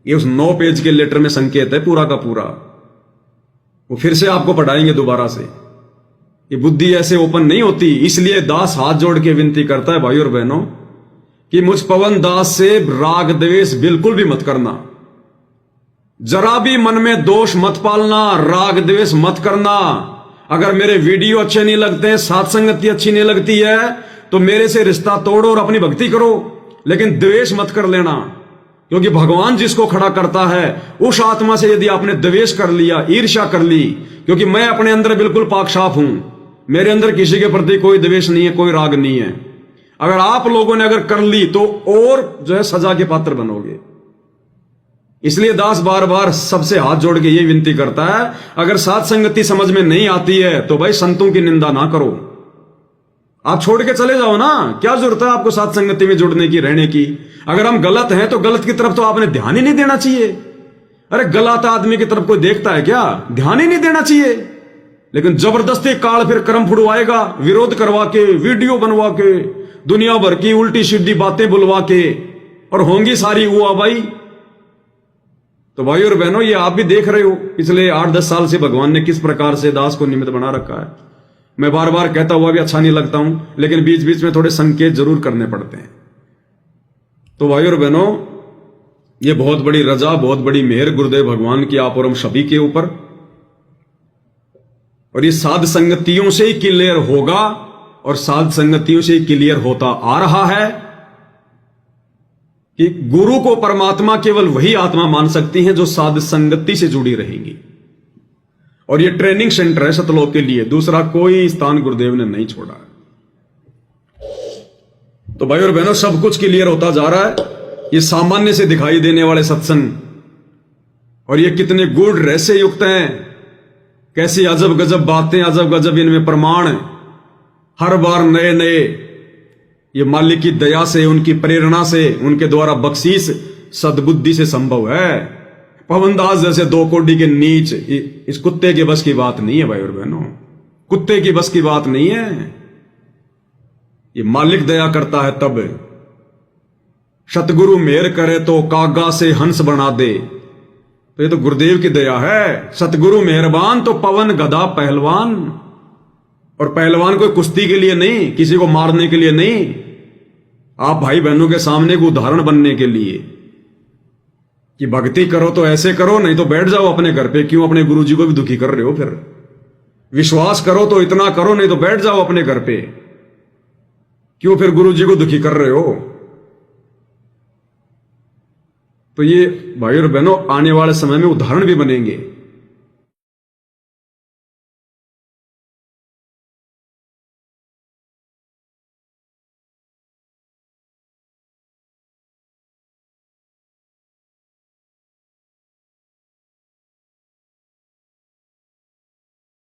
ये उस 9 पेज के लेटर में संकेत है पूरा का पूरा। वो फिर से आपको पढ़ाएंगे दोबारा से। ये बुद्धि ऐसे ओपन नहीं होती। इसलिए दास हाथ जोड़ के विनती करता है भाई और बहनों कि मुझ पवन दास से राग द्वेष बिल्कुल भी मत करना, जरा भी मन में दोष मत पालना, राग द्वेष मत करना। अगर मेरे वीडियो अच्छे नहीं लगते हैं, साथ संगति अच्छी नहीं लगती है, तो मेरे से रिश्ता तोड़ो और अपनी भक्ति करो, लेकिन द्वेष मत कर लेना। क्योंकि भगवान जिसको खड़ा करता है, उस आत्मा से यदि आपने द्वेष कर लिया, ईर्ष्या कर ली, क्योंकि मैं अपने अंदर बिल्कुल पाक साफ हूं, मेरे अंदर किसी के प्रति कोई द्वेष नहीं है, कोई राग नहीं है। अगर आप लोगों ने अगर कर ली तो और जो है सजा के पात्र बनोगे। इसलिए दास बार बार सबसे हाथ जोड़ के ये विनती करता है, अगर साथ संगति समझ में नहीं आती है तो भाई संतों की निंदा ना करो, आप छोड़ के चले जाओ ना। क्या जरूरत है आपको साथ संगति में जुड़ने की, रहने की। अगर हम गलत हैं तो गलत की तरफ तो आपने ध्यान ही नहीं देना चाहिए। अरे गलत आदमी की तरफ कोई देखता है क्या? ध्यान ही नहीं देना चाहिए। लेकिन जबरदस्ती काल फिर कर्म फुड़वाएगा, विरोध करवा के, वीडियो बनवा के, दुनिया भर की उल्टी सीधी बातें बुलवा के, और होंगी सारी हुआ भाई। तो भाई और बहनों, ये आप भी देख रहे हो पिछले 8-10 साल से भगवान ने किस प्रकार से दास को निमित्त बना रखा है। मैं बार बार कहता हुआ भी अच्छा नहीं लगता हूं, लेकिन बीच बीच में थोड़े संकेत जरूर करने पड़ते हैं। तो भाई और बहनों, ये बहुत बड़ी रजा, बहुत बड़ी मेहर गुरुदेव भगवान की आप और हम सभी के ऊपर, और ये साध संगतियों से ही क्लियर होगा, और साध संगतियों से ही क्लियर होता आ रहा है कि गुरु को परमात्मा केवल वही आत्मा मान सकती है जो साध संगति से जुड़ी रहेंगी। और ये ट्रेनिंग सेंटर है सतलोक के लिए, दूसरा कोई स्थान गुरुदेव ने नहीं छोड़ा। तो भाई और बहनों, सब कुछ क्लियर होता जा रहा है। ये सामान्य से दिखाई देने वाले सत्संग और ये कितने गूढ़ रहस्य युक्त हैं, कैसी अजब गजब बातें, अजब गजब इनमें प्रमाण, हर बार नए नए। ये मालिक की दया से, उनकी प्रेरणा से, उनके द्वारा बख्शीश सद्बुद्धि से संभव है। पवनदास जैसे 2 कोड़ी के नीच इस कुत्ते के बस की बात नहीं है भाई और बहनों, कुत्ते की बस की बात नहीं है। ये मालिक दया करता है तब। सतगुरु मेहर करे तो कागा से हंस बना दे, तो ये तो गुरुदेव की दया है। सतगुरु मेहरबान तो पवन गधा पहलवान, और पहलवान कोई कुश्ती के लिए नहीं, किसी को मारने के लिए नहीं, आप भाई बहनों के सामने एक उदाहरण बनने के लिए कि भक्ति करो तो ऐसे करो, नहीं तो बैठ जाओ अपने घर पे। क्यों अपने गुरुजी को भी दुखी कर रहे हो? फिर विश्वास करो तो इतना करो, नहीं तो बैठ जाओ अपने घर पे। क्यों फिर गुरुजी को दुखी कर रहे हो? तो ये भाई और बहनों आने वाले समय में उदाहरण भी बनेंगे।